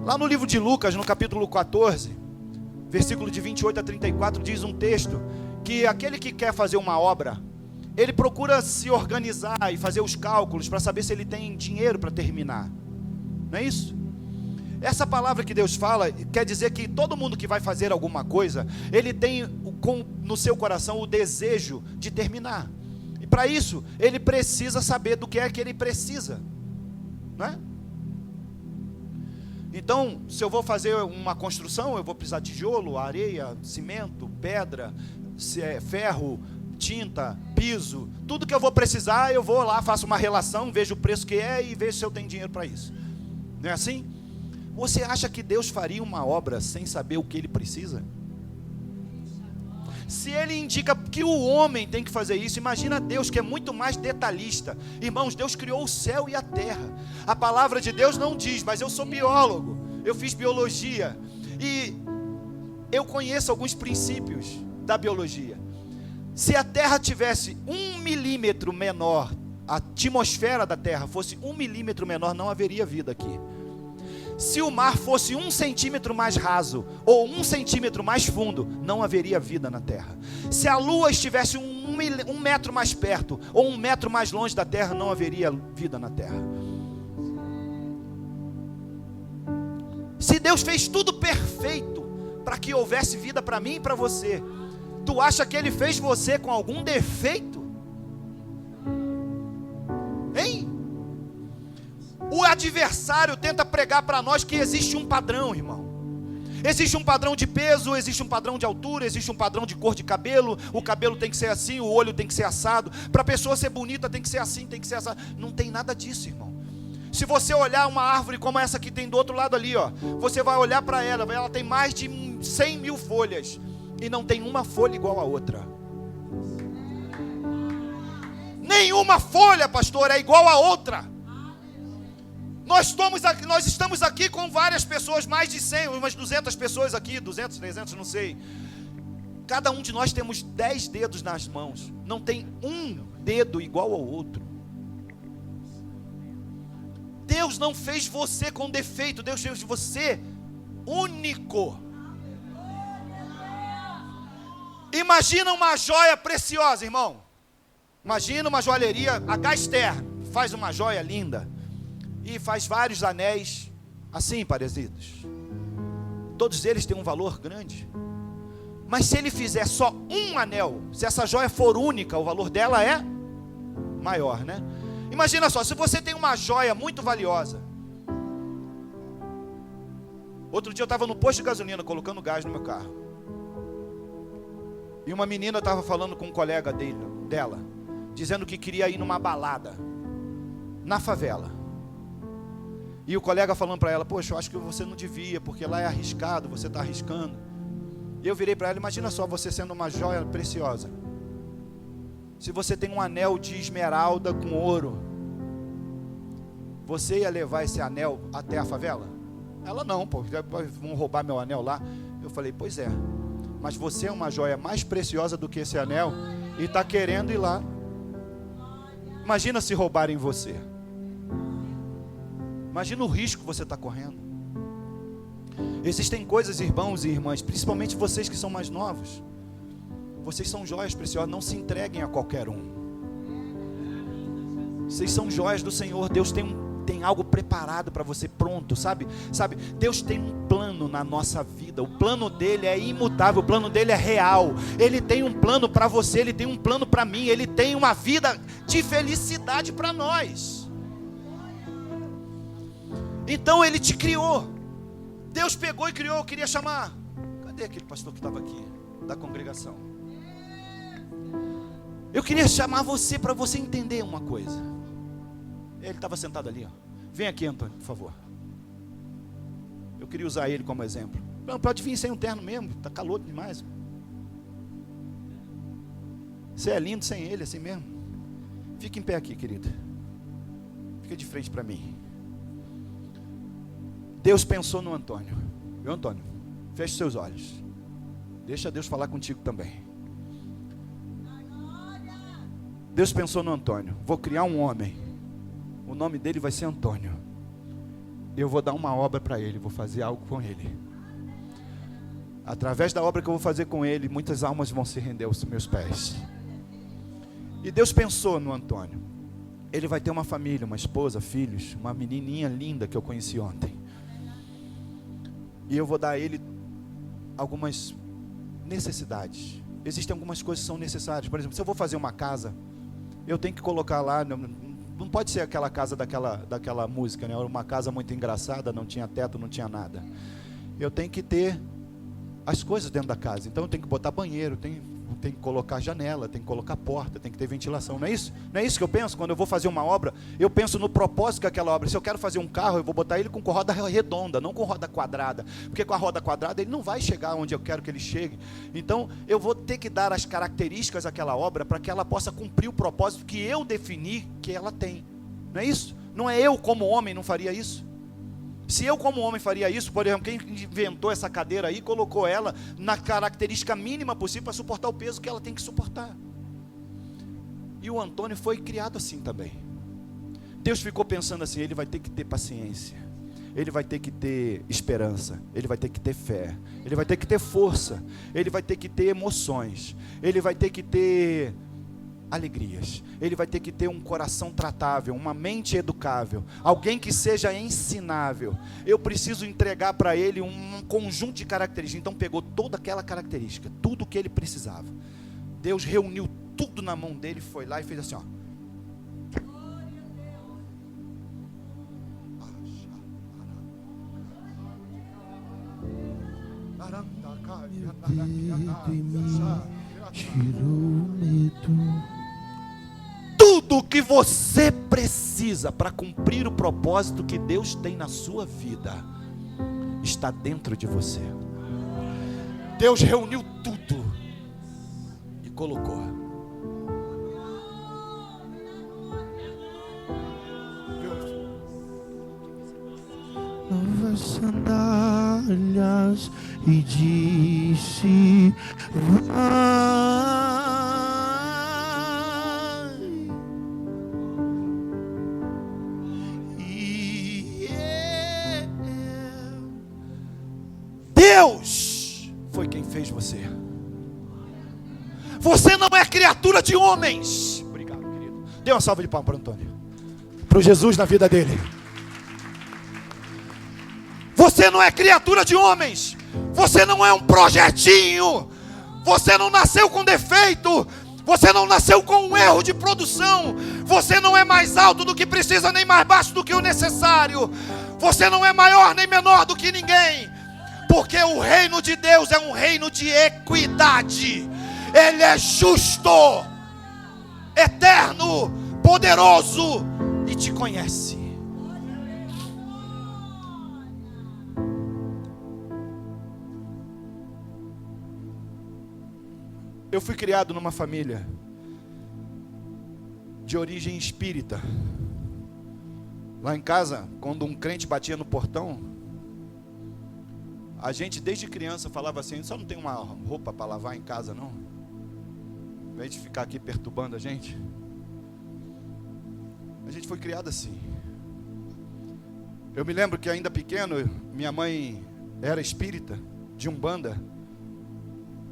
Lá no livro de Lucas, no capítulo 14, versículo de 28 a 34, diz um texto que aquele que quer fazer uma obra, ele procura se organizar e fazer os cálculos para saber se ele tem dinheiro para terminar. Não é isso? Essa palavra que Deus fala quer dizer que todo mundo que vai fazer alguma coisa, ele tem no seu coração o desejo de terminar. E para isso, ele precisa saber do que é que ele precisa, não é? Então, se eu vou fazer uma construção, eu vou precisar de tijolo, areia, cimento, pedra, ferro, tinta, piso. Tudo que eu vou precisar, eu vou lá, faço uma relação, vejo o preço que é e vejo se eu tenho dinheiro para isso. Não é assim? Você acha que Deus faria uma obra sem saber o que Ele precisa? Se Ele indica que o homem tem que fazer isso, imagina Deus, que é muito mais detalhista. Irmãos, Deus criou o céu e a terra. A palavra de Deus não diz, mas eu sou biólogo, eu fiz biologia e eu conheço alguns princípios da biologia. Se a terra tivesse 1 milímetro menor, a atmosfera da terra fosse 1 milímetro menor, não haveria vida aqui. Se o mar fosse 1 centímetro mais raso ou 1 centímetro mais fundo, não haveria vida na terra. Se a lua estivesse 1 metro mais perto ou 1 metro mais longe da terra, não haveria vida na terra. Se Deus fez tudo perfeito para que houvesse vida para mim e para você, tu acha que Ele fez você com algum defeito? Hein? O adversário tenta pregar para nós que existe um padrão, irmão. Existe um padrão de peso, existe um padrão de altura, existe um padrão de cor de cabelo. O cabelo tem que ser assim, o olho tem que ser assado. Para a pessoa ser bonita tem que ser assim, tem que ser assado. Não tem nada disso, irmão. Se você olhar uma árvore como essa que tem do outro lado ali, ó, você vai olhar para ela, ela tem mais de 100 mil folhas, e não tem uma folha igual a outra. Nenhuma folha, pastor, é igual a outra. Nós estamos aqui com várias pessoas, mais de 100, umas 200 pessoas aqui, 200, 300, não sei. Cada um de nós temos 10 dedos nas mãos. Não tem um dedo igual ao outro. Deus não fez você com defeito. Deus fez você único. Imagina uma joia preciosa, irmão. Imagina uma joalheria, a Gaster faz uma joia linda e faz vários anéis assim parecidos. Todos eles têm um valor grande. Mas se ele fizer só um anel, se essa joia for única, o valor dela é maior, né? Imagina só, se você tem uma joia muito valiosa. Outro dia eu estava no posto de gasolina colocando gás no meu carro. E uma menina estava falando com um colega dela, dizendo que queria ir numa balada na favela. E o colega falando para ela: poxa, eu acho que você não devia, porque lá é arriscado, você está arriscando. E eu virei para ela: imagina só você sendo uma joia preciosa. Se você tem um anel de esmeralda com ouro, você ia levar esse anel até a favela? Ela: não, pô, vão roubar meu anel lá. Eu falei: pois é, mas você é uma joia mais preciosa do que esse anel e está querendo ir lá. Imagina se roubarem você. Imagina o risco que você está correndo. Existem coisas, irmãos e irmãs, principalmente vocês que são mais novos. Vocês são joias preciosas, não se entreguem a qualquer um. Vocês são joias do Senhor. Deus tem algo preparado para você, pronto, sabe? Deus tem um plano na nossa vida. O plano dele é imutável, o plano dele é real. Ele tem um plano para você, ele tem um plano para mim, ele tem uma vida de felicidade para nós. Então ele te criou. Deus pegou e criou. Eu queria chamar, cadê aquele pastor que estava aqui, da congregação? Eu queria chamar você para você entender uma coisa. Ele estava sentado ali, ó. Vem aqui, Antônio, por favor. Eu queria usar ele como exemplo. Não, pode vir sem um terno mesmo, está calor demais. Você é lindo sem ele, assim mesmo. Fica em pé aqui, querida. Fica de frente para mim. Deus pensou no Antônio. Viu, Antônio? Feche seus olhos. Deixa Deus falar contigo também. Deus pensou no Antônio. Vou criar um homem. O nome dele vai ser Antônio. Eu vou dar uma obra para ele. Vou fazer algo com ele. Através da obra que eu vou fazer com ele, muitas almas vão se render aos meus pés. E Deus pensou no Antônio. Ele vai ter uma família, uma esposa, filhos, uma menininha linda que eu conheci ontem. E eu vou dar a ele algumas necessidades. Existem algumas coisas que são necessárias. Por exemplo, se eu vou fazer uma casa, eu tenho que colocar lá, não pode ser aquela casa daquela música, né? Uma casa muito engraçada, não tinha teto, não tinha nada. Eu tenho que ter as coisas dentro da casa. Então eu tenho que botar banheiro, tenho que colocar janela, tenho que colocar porta, tem que ter ventilação. Não é isso? Não é isso que eu penso? Quando eu vou fazer uma obra, eu penso no propósito daquela obra. Se eu quero fazer um carro, eu vou botar ele com roda redonda, não com roda quadrada. Porque com a roda quadrada ele não vai chegar onde eu quero que ele chegue. Então eu vou ter que dar as características daquela obra para que ela possa cumprir o propósito que eu defini que ela tem. Não é isso? Não é eu como homem não faria isso? Se eu como homem faria isso, por exemplo, quem inventou essa cadeira aí, colocou ela na característica mínima possível para suportar o peso que ela tem que suportar. E o Antônio foi criado assim também. Deus ficou pensando assim: ele vai ter que ter paciência, ele vai ter que ter esperança, ele vai ter que ter fé, ele vai ter que ter força, ele vai ter que ter emoções, ele vai ter que ter alegrias, ele vai ter que ter um coração tratável, uma mente educável, alguém que seja ensinável. Eu preciso entregar para ele um conjunto de características. Então pegou toda aquela característica, tudo o que ele precisava. Deus reuniu tudo na mão dele, foi lá e fez assim, ó. Tudo que você precisa para cumprir o propósito que Deus tem na sua vida está dentro de você. Deus reuniu tudo e colocou. Novas sandálias e disse: vai. Deus foi quem fez você. Você não é criatura de homens. Obrigado, querido. Dê uma salva de palmas para Antônio, para o Jesus na vida dele. Você não é criatura de homens. Você não é um projetinho. Você não nasceu com defeito. Você não nasceu com um erro de produção. Você não é mais alto do que precisa, nem mais baixo do que o necessário. Você não é maior nem menor do que ninguém. Porque o reino de Deus é um reino de equidade. Ele é justo, eterno, poderoso e te conhece. Eu fui criado numa família de origem espírita. Lá em casa, quando um crente batia no portão, a gente desde criança falava assim: só não tem uma roupa para lavar em casa não? Em vez de ficar aqui perturbando a gente foi criado assim. Eu me lembro que ainda pequeno, minha mãe era espírita, de Umbanda.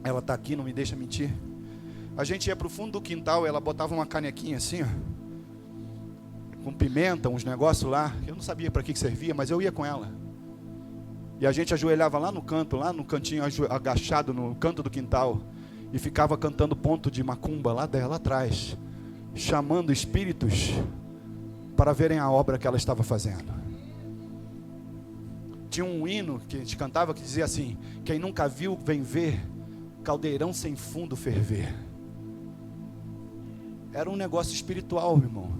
Ela está aqui, não me deixa mentir. A gente ia para o fundo do quintal, ela botava uma canequinha assim, ó, com pimenta, uns negócios lá. Eu não sabia para que servia, mas eu ia com ela. E a gente ajoelhava lá no canto, lá no cantinho, agachado no canto do quintal, e ficava cantando ponto de macumba lá dela atrás, chamando espíritos para verem a obra que ela estava fazendo. Tinha um hino que a gente cantava que dizia assim: quem nunca viu, vem ver caldeirão sem fundo ferver. Era um negócio espiritual, irmão,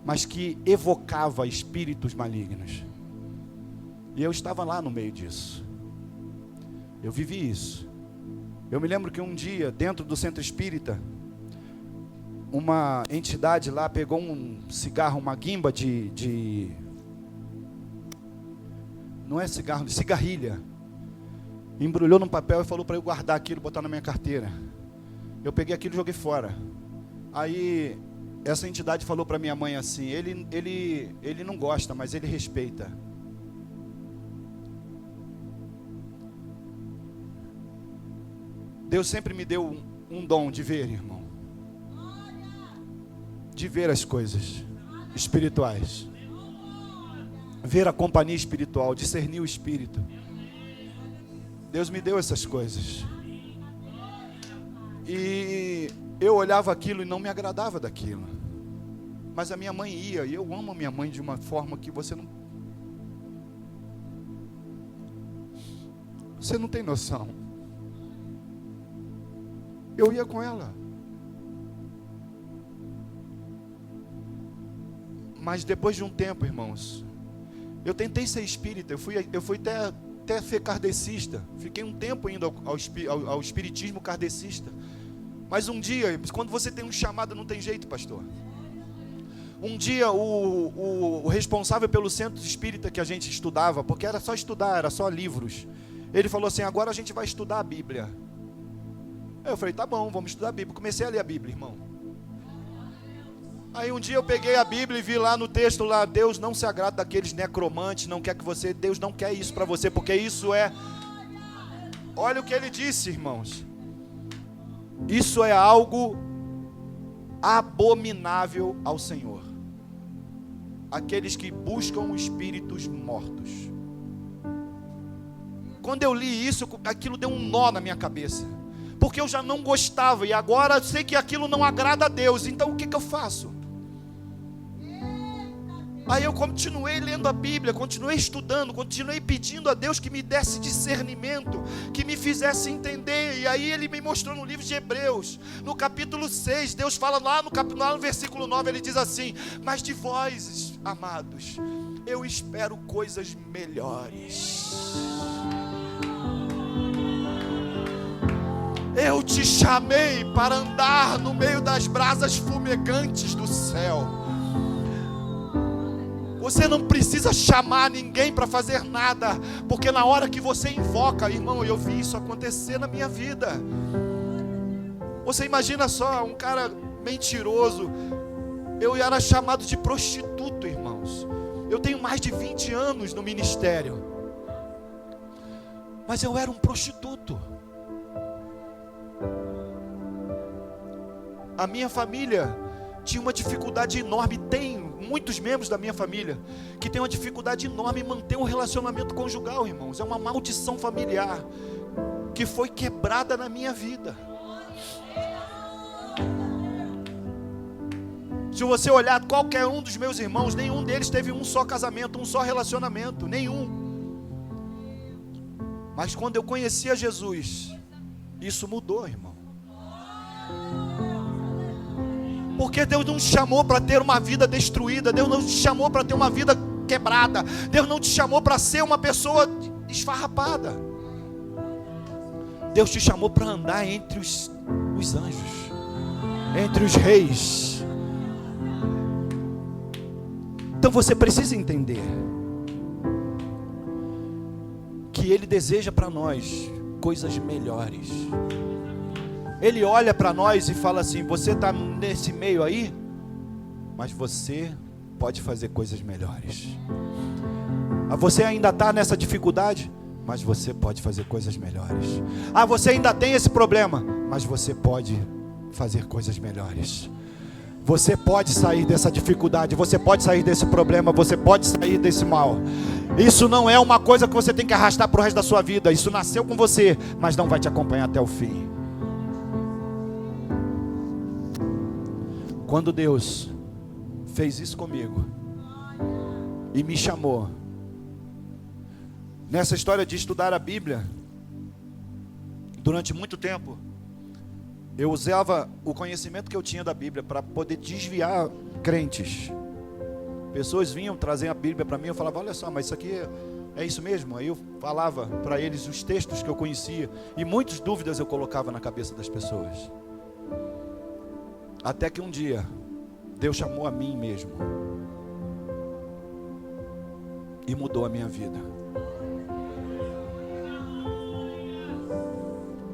mas que evocava espíritos malignos. E eu estava lá no meio disso. Eu vivi isso. Eu me lembro que um dia, dentro do centro espírita, uma entidade lá pegou um cigarro, uma guimba não é cigarro, de cigarrilha, embrulhou num papel e falou para eu guardar aquilo, botar na minha carteira. Eu peguei aquilo e joguei fora. Aí essa entidade falou para minha mãe assim: ele não gosta, mas ele respeita. Deus sempre me deu um dom de ver, irmão, de ver as coisas espirituais, ver a companhia espiritual, discernir o espírito. Deus me deu essas coisas. E eu olhava aquilo e não me agradava daquilo. Mas a minha mãe ia, e eu amo a minha mãe de uma forma que você não tem noção. Eu ia com ela. Mas depois de um tempo, irmãos, eu tentei ser espírita, eu fui até ser kardecista. Fiquei um tempo indo ao espiritismo kardecista. Mas um dia, quando você tem um chamado, não tem jeito, pastor. Um dia o responsável pelo centro espírita que a gente estudava, porque era só estudar, era só livros, ele falou assim: agora a gente vai estudar a Bíblia. Eu falei: tá bom, vamos estudar a Bíblia. Comecei a ler a Bíblia, irmão. Aí um dia eu peguei a Bíblia e vi lá no texto lá: Deus não se agrada daqueles necromantes, não quer que você, Deus não quer isso para você, porque isso é, olha o que ele disse, irmãos, isso é algo abominável ao Senhor, aqueles que buscam espíritos mortos. Quando eu li isso, aquilo deu um nó na minha cabeça, porque eu já não gostava, e agora eu sei que aquilo não agrada a Deus. Então o que eu faço? Aí eu continuei lendo a Bíblia, continuei estudando, continuei pedindo a Deus que me desse discernimento, que me fizesse entender. E aí Ele me mostrou no livro de Hebreus, no capítulo 6, Deus fala lá no versículo 9, Ele diz assim: mas de vós, amados, eu espero coisas melhores. Eu te chamei para andar no meio das brasas fumegantes do céu. Você não precisa chamar ninguém para fazer nada, porque na hora que você invoca, irmão, eu vi isso acontecer na minha vida. Você imagina só, um cara mentiroso. Eu era chamado de prostituto, irmãos. Eu tenho mais de 20 anos no ministério, mas eu era um prostituto. A minha família tinha uma dificuldade enorme, tem muitos membros da minha família que tem uma dificuldade enorme em manter um relacionamento conjugal, irmãos. É uma maldição familiar que foi quebrada na minha vida. Se você olhar qualquer um dos meus irmãos, nenhum deles teve um só casamento, um só relacionamento, nenhum. Mas quando eu conheci a Jesus, isso mudou, irmão. Porque Deus não te chamou para ter uma vida destruída, Deus não te chamou para ter uma vida quebrada, Deus não te chamou para ser uma pessoa esfarrapada. Deus te chamou para andar entre os anjos, entre os reis. Então você precisa entender que Ele deseja para nós coisas melhores. Ele olha para nós e fala assim: você está nesse meio aí, mas você pode fazer coisas melhores. Você ainda está nessa dificuldade, mas você pode fazer coisas melhores. Você ainda tem esse problema, mas você pode fazer coisas melhores. Você pode sair dessa dificuldade, você pode sair desse problema, você pode sair desse mal. Isso não é uma coisa que você tem que arrastar para o resto da sua vida. Isso nasceu com você, mas não vai te acompanhar até o fim. Quando Deus fez isso comigo e me chamou, nessa história de estudar a Bíblia, durante muito tempo, eu usava o conhecimento que eu tinha da Bíblia para poder desviar crentes. Pessoas vinham trazer a Bíblia para mim, eu falava: olha só, mas isso aqui é isso mesmo? Aí eu falava para eles os textos que eu conhecia, e muitas dúvidas eu colocava na cabeça das pessoas. Até que um dia, Deus chamou a mim mesmo e mudou a minha vida.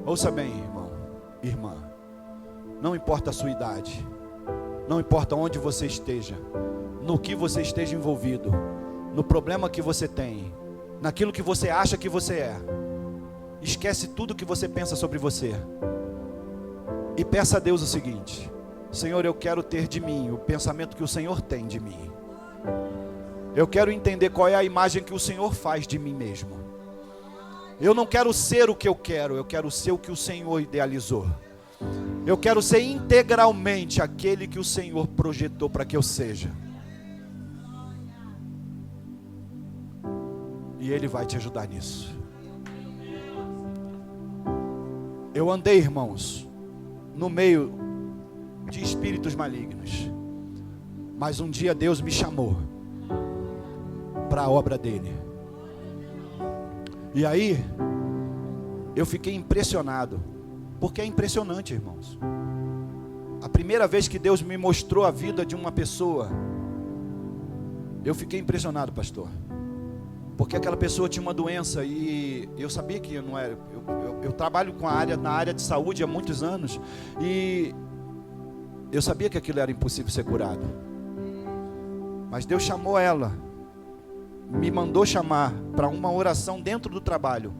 Ouça bem, irmão, irmã. Não importa a sua idade, não importa onde você esteja, no que você esteja envolvido, no problema que você tem, naquilo que você acha que você é. Esquece tudo que você pensa sobre você e peça a Deus o seguinte: Senhor, eu quero ter de mim o pensamento que o Senhor tem de mim. Eu quero entender qual é a imagem que o Senhor faz de mim mesmo. Eu não quero ser o que eu quero ser o que o Senhor idealizou. Eu quero ser integralmente aquele que o Senhor projetou para que eu seja. E Ele vai te ajudar nisso. Eu andei, irmãos, no meio de espíritos malignos, mas um dia Deus me chamou para a obra dele. E aí eu fiquei impressionado, porque é impressionante, irmãos. A primeira vez que Deus me mostrou a vida de uma pessoa, eu fiquei impressionado, pastor, porque aquela pessoa tinha uma doença e eu sabia que não era. Eu trabalho na área de saúde há muitos anos e eu sabia que aquilo era impossível ser curado. Mas Deus chamou ela, me mandou chamar para uma oração dentro do trabalho.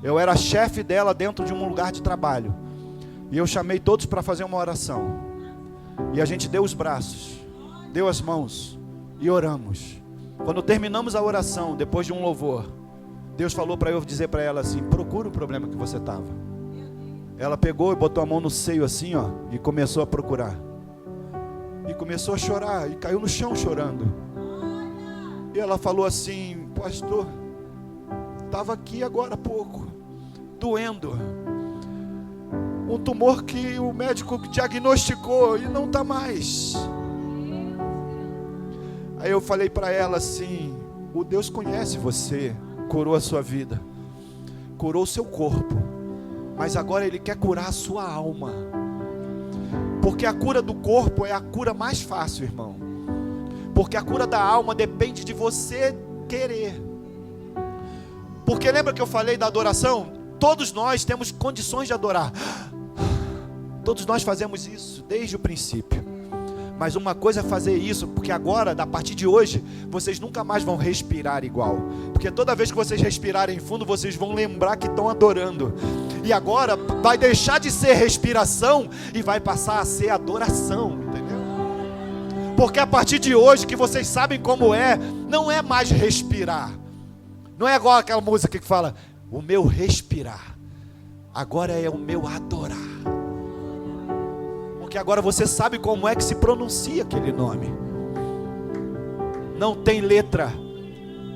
Eu era chefe dela dentro de um lugar de trabalho. E eu chamei todos para fazer uma oração. E a gente deu os braços, deu as mãos e oramos. Quando terminamos a oração, depois de um louvor, Deus falou para eu dizer para ela assim: procura o problema que você estava. Ela pegou e botou a mão no seio assim, ó, e começou a procurar. E começou a chorar, e caiu no chão chorando. E ela falou assim: pastor, estava aqui agora há pouco, doendo. Um tumor que o médico diagnosticou e não está mais. Aí eu falei para ela assim: o Deus conhece você, curou a sua vida, curou o seu corpo, mas agora Ele quer curar a sua alma. Porque a cura do corpo é a cura mais fácil, irmão. Porque a cura da alma depende de você querer. Porque lembra que eu falei da adoração? Todos nós temos condições de adorar. Todos nós fazemos isso desde o princípio. Mas uma coisa é fazer isso, porque agora, a partir de hoje, vocês nunca mais vão respirar igual. Porque toda vez que vocês respirarem fundo, vocês vão lembrar que estão adorando. E agora vai deixar de ser respiração e vai passar a ser adoração, entendeu? Porque a partir de hoje, que vocês sabem como é, não é mais respirar. Não é igual aquela música que fala: o meu respirar, agora é o meu adorar. Porque agora você sabe como é que se pronuncia aquele nome. Não tem letra,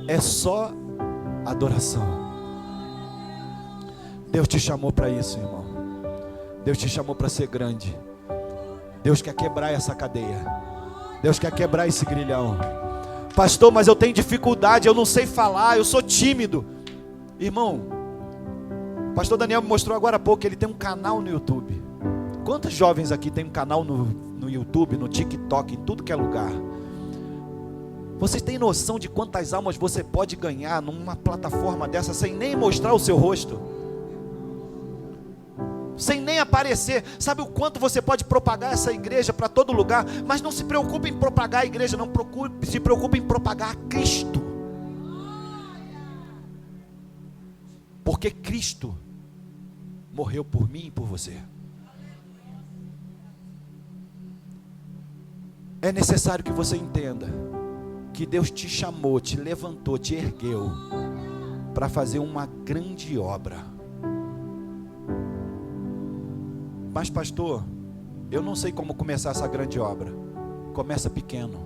é só adoração. Deus te chamou para isso, irmão. Deus te chamou para ser grande. Deus quer quebrar essa cadeia. Deus quer quebrar esse grilhão. Pastor, mas eu tenho dificuldade, eu não sei falar, eu sou tímido. Irmão, o pastor Daniel me mostrou agora há pouco que ele tem um canal no YouTube. Quantos jovens aqui tem um canal no YouTube, no TikTok, em tudo que é lugar? Vocês têm noção de quantas almas você pode ganhar numa plataforma dessa sem nem mostrar o seu rosto? Sem nem aparecer. Sabe o quanto você pode propagar essa igreja para todo lugar? Mas não se preocupe em propagar a igreja, se preocupe em propagar a Cristo. Porque Cristo morreu por mim e por você. É necessário que você entenda que Deus te chamou, te levantou, te ergueu para fazer uma grande obra. Mas pastor, eu não sei como começar essa grande obra. Começa pequeno,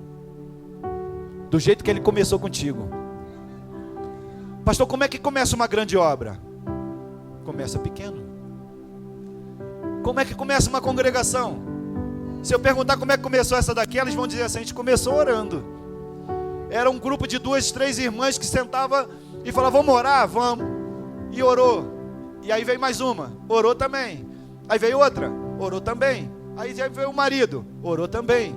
do jeito que Ele começou contigo. Pastor, como é que começa uma grande obra? Começa pequeno. Como é que começa uma congregação? Se eu perguntar como é que começou essa daqui, elas vão dizer assim: a gente começou orando. Era um grupo de 2, 3 irmãs que sentava e falava: vamos orar? Vamos. E orou. E aí veio mais uma, orou também. Aí veio outra, orou também. Aí já veio o marido, orou também.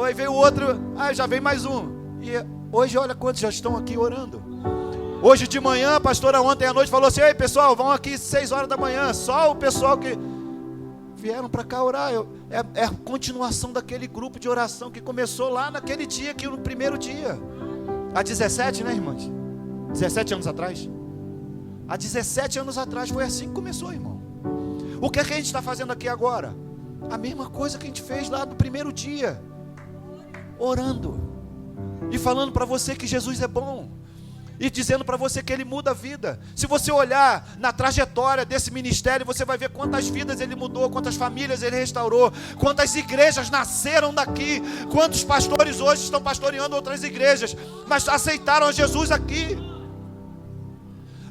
Aí veio o outro, já veio mais um. E hoje olha quantos já estão aqui orando. Hoje de manhã, a pastora ontem à noite falou assim: ei pessoal, vão aqui 6 horas da manhã. Só o pessoal que vieram para cá orar. É a continuação daquele grupo de oração que começou lá naquele dia, no primeiro dia. Há 17, né, irmãs? 17 anos atrás. Há 17 anos atrás foi assim que começou, irmão. O que é que a gente está fazendo aqui agora? A mesma coisa que a gente fez lá no primeiro dia. Orando. E falando para você que Jesus é bom. E dizendo para você que Ele muda a vida. Se você olhar na trajetória desse ministério, você vai ver quantas vidas Ele mudou, quantas famílias Ele restaurou, quantas igrejas nasceram daqui, quantos pastores hoje estão pastoreando outras igrejas, mas aceitaram Jesus aqui.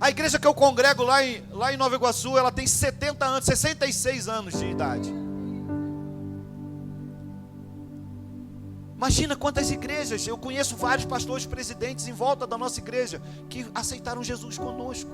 A igreja que eu congrego lá em Nova Iguaçu, ela tem 70 anos, 66 anos de idade. Imagina quantas igrejas, eu conheço vários pastores presidentes em volta da nossa igreja, que aceitaram Jesus conosco.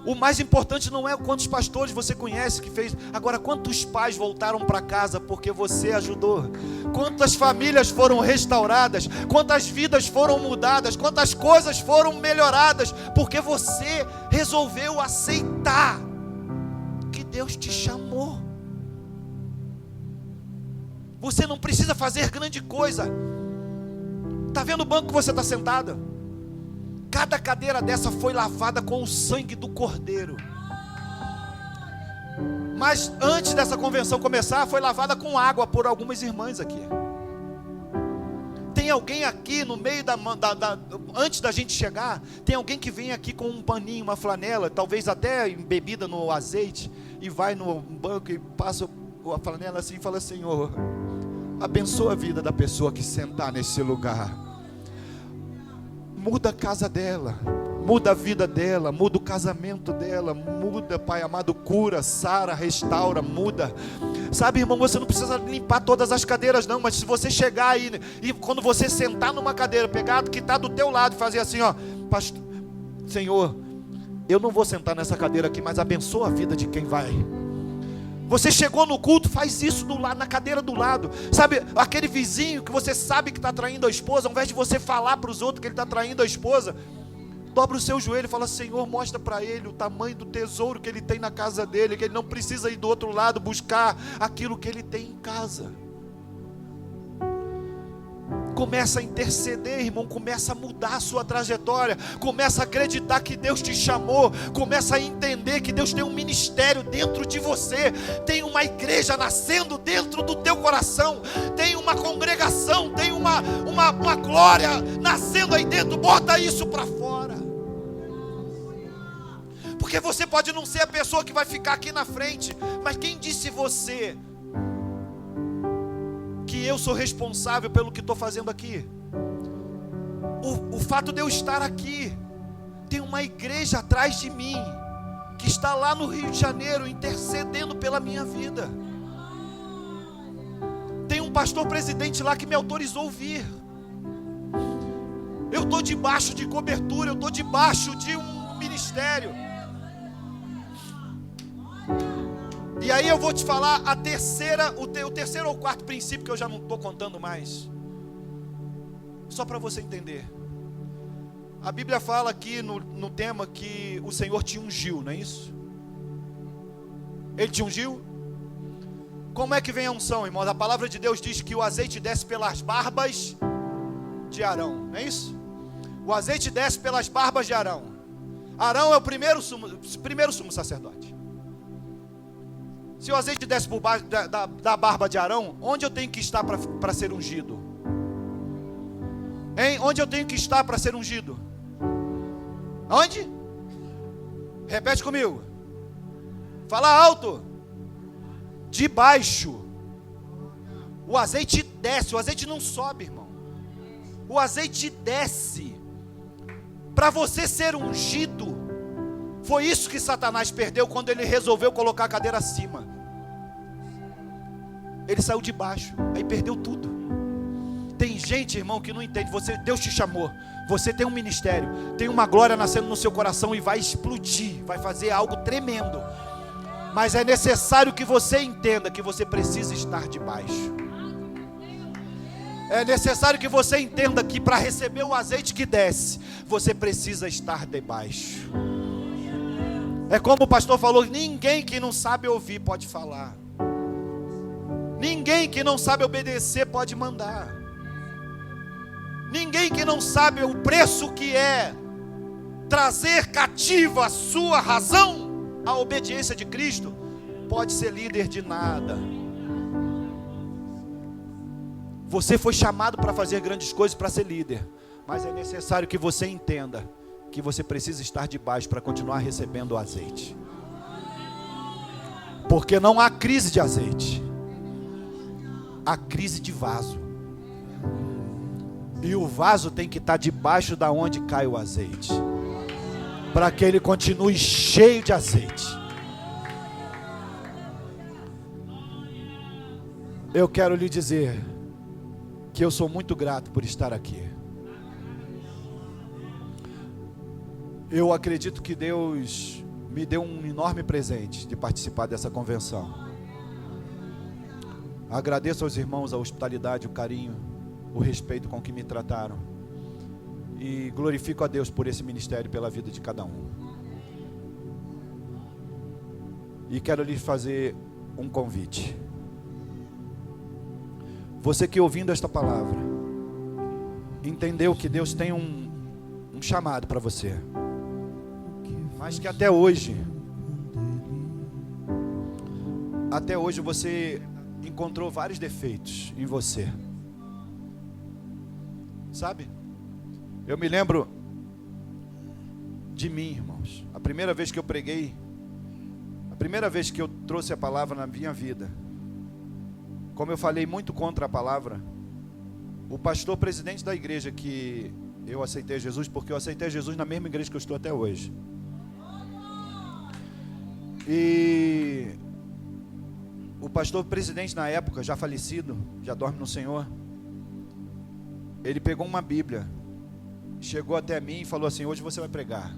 O mais importante não é quantos pastores você conhece que fez. Agora, quantos pais voltaram para casa porque você ajudou? Quantas famílias foram restauradas? Quantas vidas foram mudadas? Quantas coisas foram melhoradas? Porque você resolveu aceitar que Deus te chamou. Você não precisa fazer grande coisa. Está vendo o banco que você está sentado? Cada cadeira dessa foi lavada com o sangue do Cordeiro. Mas antes dessa convenção começar, foi lavada com água por algumas irmãs aqui. Tem alguém aqui no meio antes da gente chegar, tem alguém que vem aqui com um paninho, uma flanela, talvez até embebida no azeite, e vai no banco e passa a flanela assim e fala: Senhor, Abençoa a vida da pessoa que sentar nesse lugar. Muda a casa dela, muda a vida dela, muda o casamento dela, muda, Pai amado, cura, sara, restaura, muda. Sabe, irmão, você não precisa limpar todas as cadeiras não, mas se você chegar aí e quando você sentar numa cadeira, pegar a que está do teu lado e fazer assim, ó, pastor, Senhor, eu não vou sentar nessa cadeira aqui, mas abençoa a vida de quem vai. Você chegou no culto, faz isso do lado, na cadeira do lado. Sabe, aquele vizinho que você sabe que está traindo a esposa, ao invés de você falar para os outros que ele está traindo a esposa, dobra o seu joelho e fala: Senhor, mostra para ele o tamanho do tesouro que ele tem na casa dele, que ele não precisa ir do outro lado buscar aquilo que ele tem em casa. Começa a interceder, irmão, começa a mudar a sua trajetória, começa a acreditar que Deus te chamou, começa a entender que Deus tem um ministério dentro de você, tem uma igreja nascendo dentro do teu coração, tem uma congregação, tem uma glória nascendo aí dentro. Bota isso para fora, porque você pode não ser a pessoa que vai ficar aqui na frente, mas quem disse você que eu sou responsável pelo que estou fazendo aqui? O fato de eu estar aqui, tem uma igreja atrás de mim, que está lá no Rio de Janeiro, intercedendo pela minha vida. Tem um pastor presidente lá que me autorizou a vir. Eu estou debaixo de cobertura, eu estou debaixo de um ministério. E aí eu vou te falar o terceiro ou quarto princípio, que eu já não estou contando mais. Só para você entender. A Bíblia fala aqui no tema que o Senhor te ungiu, não é isso? Ele te ungiu? Como é que vem a unção, irmãos? A palavra de Deus diz que o azeite desce pelas barbas de Arão, não é isso? O azeite desce pelas barbas de Arão. Arão é o primeiro sumo sacerdote. Se o azeite desce por baixo da barba de Arão, onde eu tenho que estar para ser ungido? Hein? Onde eu tenho que estar para ser ungido? Onde? Repete comigo. Fala alto. Debaixo. O azeite desce, o azeite não sobe, irmão. O azeite desce. Para você ser ungido, foi isso que Satanás perdeu quando ele resolveu colocar a cadeira acima. Ele saiu de baixo, aí perdeu tudo. Tem gente, irmão, que não entende. Deus te chamou, você tem um ministério, tem uma glória nascendo no seu coração e vai explodir, vai fazer algo tremendo. Mas é necessário que você entenda que você precisa estar debaixo. É necessário que você entenda que para receber o azeite que desce, você precisa estar debaixo. É como o pastor falou: ninguém que não sabe ouvir pode falar. Ninguém que não sabe obedecer pode mandar. Ninguém que não sabe o preço que é trazer cativa a sua razão à obediência de Cristo pode ser líder de nada. Você foi chamado para fazer grandes coisas, para ser líder, mas é necessário que você entenda que você precisa estar debaixo para continuar recebendo o azeite. Porque não há crise de azeite, há crise de vaso. E o vaso tem que estar debaixo da onde cai o azeite, para que ele continue cheio de azeite. Eu quero lhe dizer que eu sou muito grato por estar aqui. Eu acredito que Deus me deu um enorme presente de participar dessa convenção. Agradeço aos irmãos a hospitalidade, o carinho, o respeito com que me trataram. E glorifico a Deus por esse ministério, pela vida de cada um. E quero lhes fazer um convite. Você que ouvindo esta palavra, entendeu que Deus tem um chamado para você, mas que até hoje você encontrou vários defeitos em você. Sabe? Eu me lembro de mim, irmãos. A primeira vez que eu preguei, a primeira vez que eu trouxe a palavra na minha vida, como eu falei muito contra a palavra, o pastor presidente da igreja que eu aceitei Jesus, porque eu aceitei Jesus na mesma igreja que eu estou até hoje. E o pastor presidente na época, já falecido, já dorme no Senhor, ele pegou uma Bíblia, chegou até mim e falou assim: hoje você vai pregar,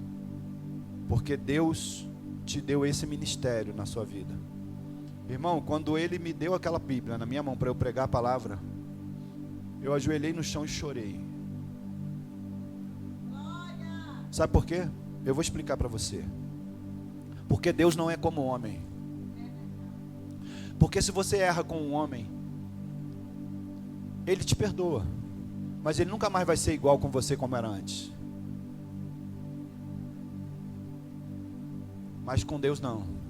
porque Deus te deu esse ministério na sua vida. Irmão, quando ele me deu aquela Bíblia na minha mão para eu pregar a palavra, eu ajoelhei no chão e chorei. Sabe por quê? Eu vou explicar para você. Porque Deus não é como homem. Porque se você erra com um homem, ele te perdoa, mas ele nunca mais vai ser igual com você como era antes. Mas com Deus não.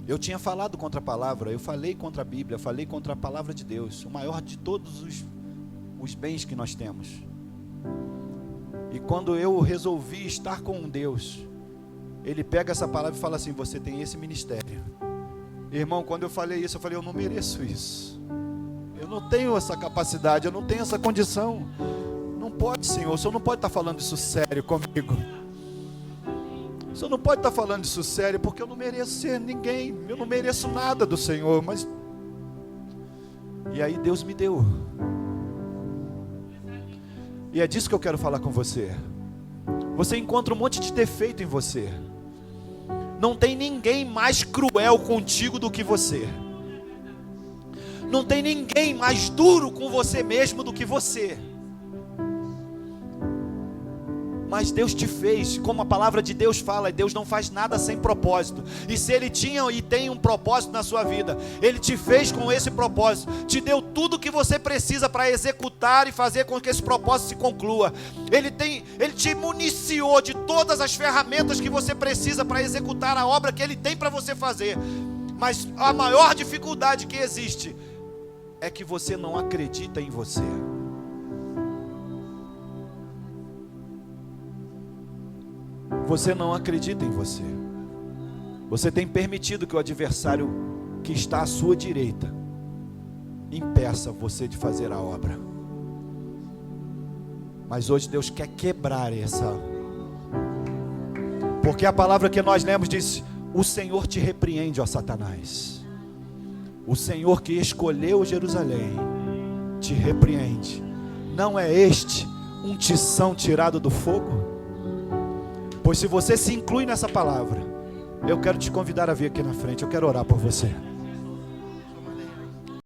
Eu tinha falado contra a palavra, eu falei contra a Bíblia, falei contra a palavra de Deus, o maior de todos os bens que nós temos. E quando eu resolvi estar com um Deus, Ele pega essa palavra e fala assim: você tem esse ministério. Irmão, quando eu falei isso, eu falei: eu não mereço isso. Eu não tenho essa capacidade, eu não tenho essa condição. Não pode, Senhor, o Senhor não pode estar falando isso sério comigo. O Senhor não pode estar falando isso sério, porque eu não mereço ser ninguém, eu não mereço nada do Senhor, mas... E aí Deus me deu. E é disso que eu quero falar com você. Você encontra um monte de defeito em você. Não tem ninguém mais cruel contigo do que você. Não tem ninguém mais duro com você mesmo do que você. Mas Deus te fez, como a palavra de Deus fala, Deus não faz nada sem propósito. E se Ele tinha e tem um propósito na sua vida, Ele te fez com esse propósito, te deu tudo o que você precisa para executar e fazer com que esse propósito se conclua. Ele te municiou de todas as ferramentas que você precisa para executar a obra que Ele tem para você fazer. Mas a maior dificuldade que existe é que você não acredita em você. Você não acredita em você. Você tem permitido que o adversário que está à sua direita impeça você de fazer a obra. Mas hoje Deus quer quebrar essa. Porque a palavra que nós lemos diz: o Senhor te repreende, ó Satanás. O Senhor que escolheu Jerusalém te repreende. Não é este um tição tirado do fogo? Pois se você se inclui nessa palavra, eu quero te convidar a vir aqui na frente, eu quero orar por você.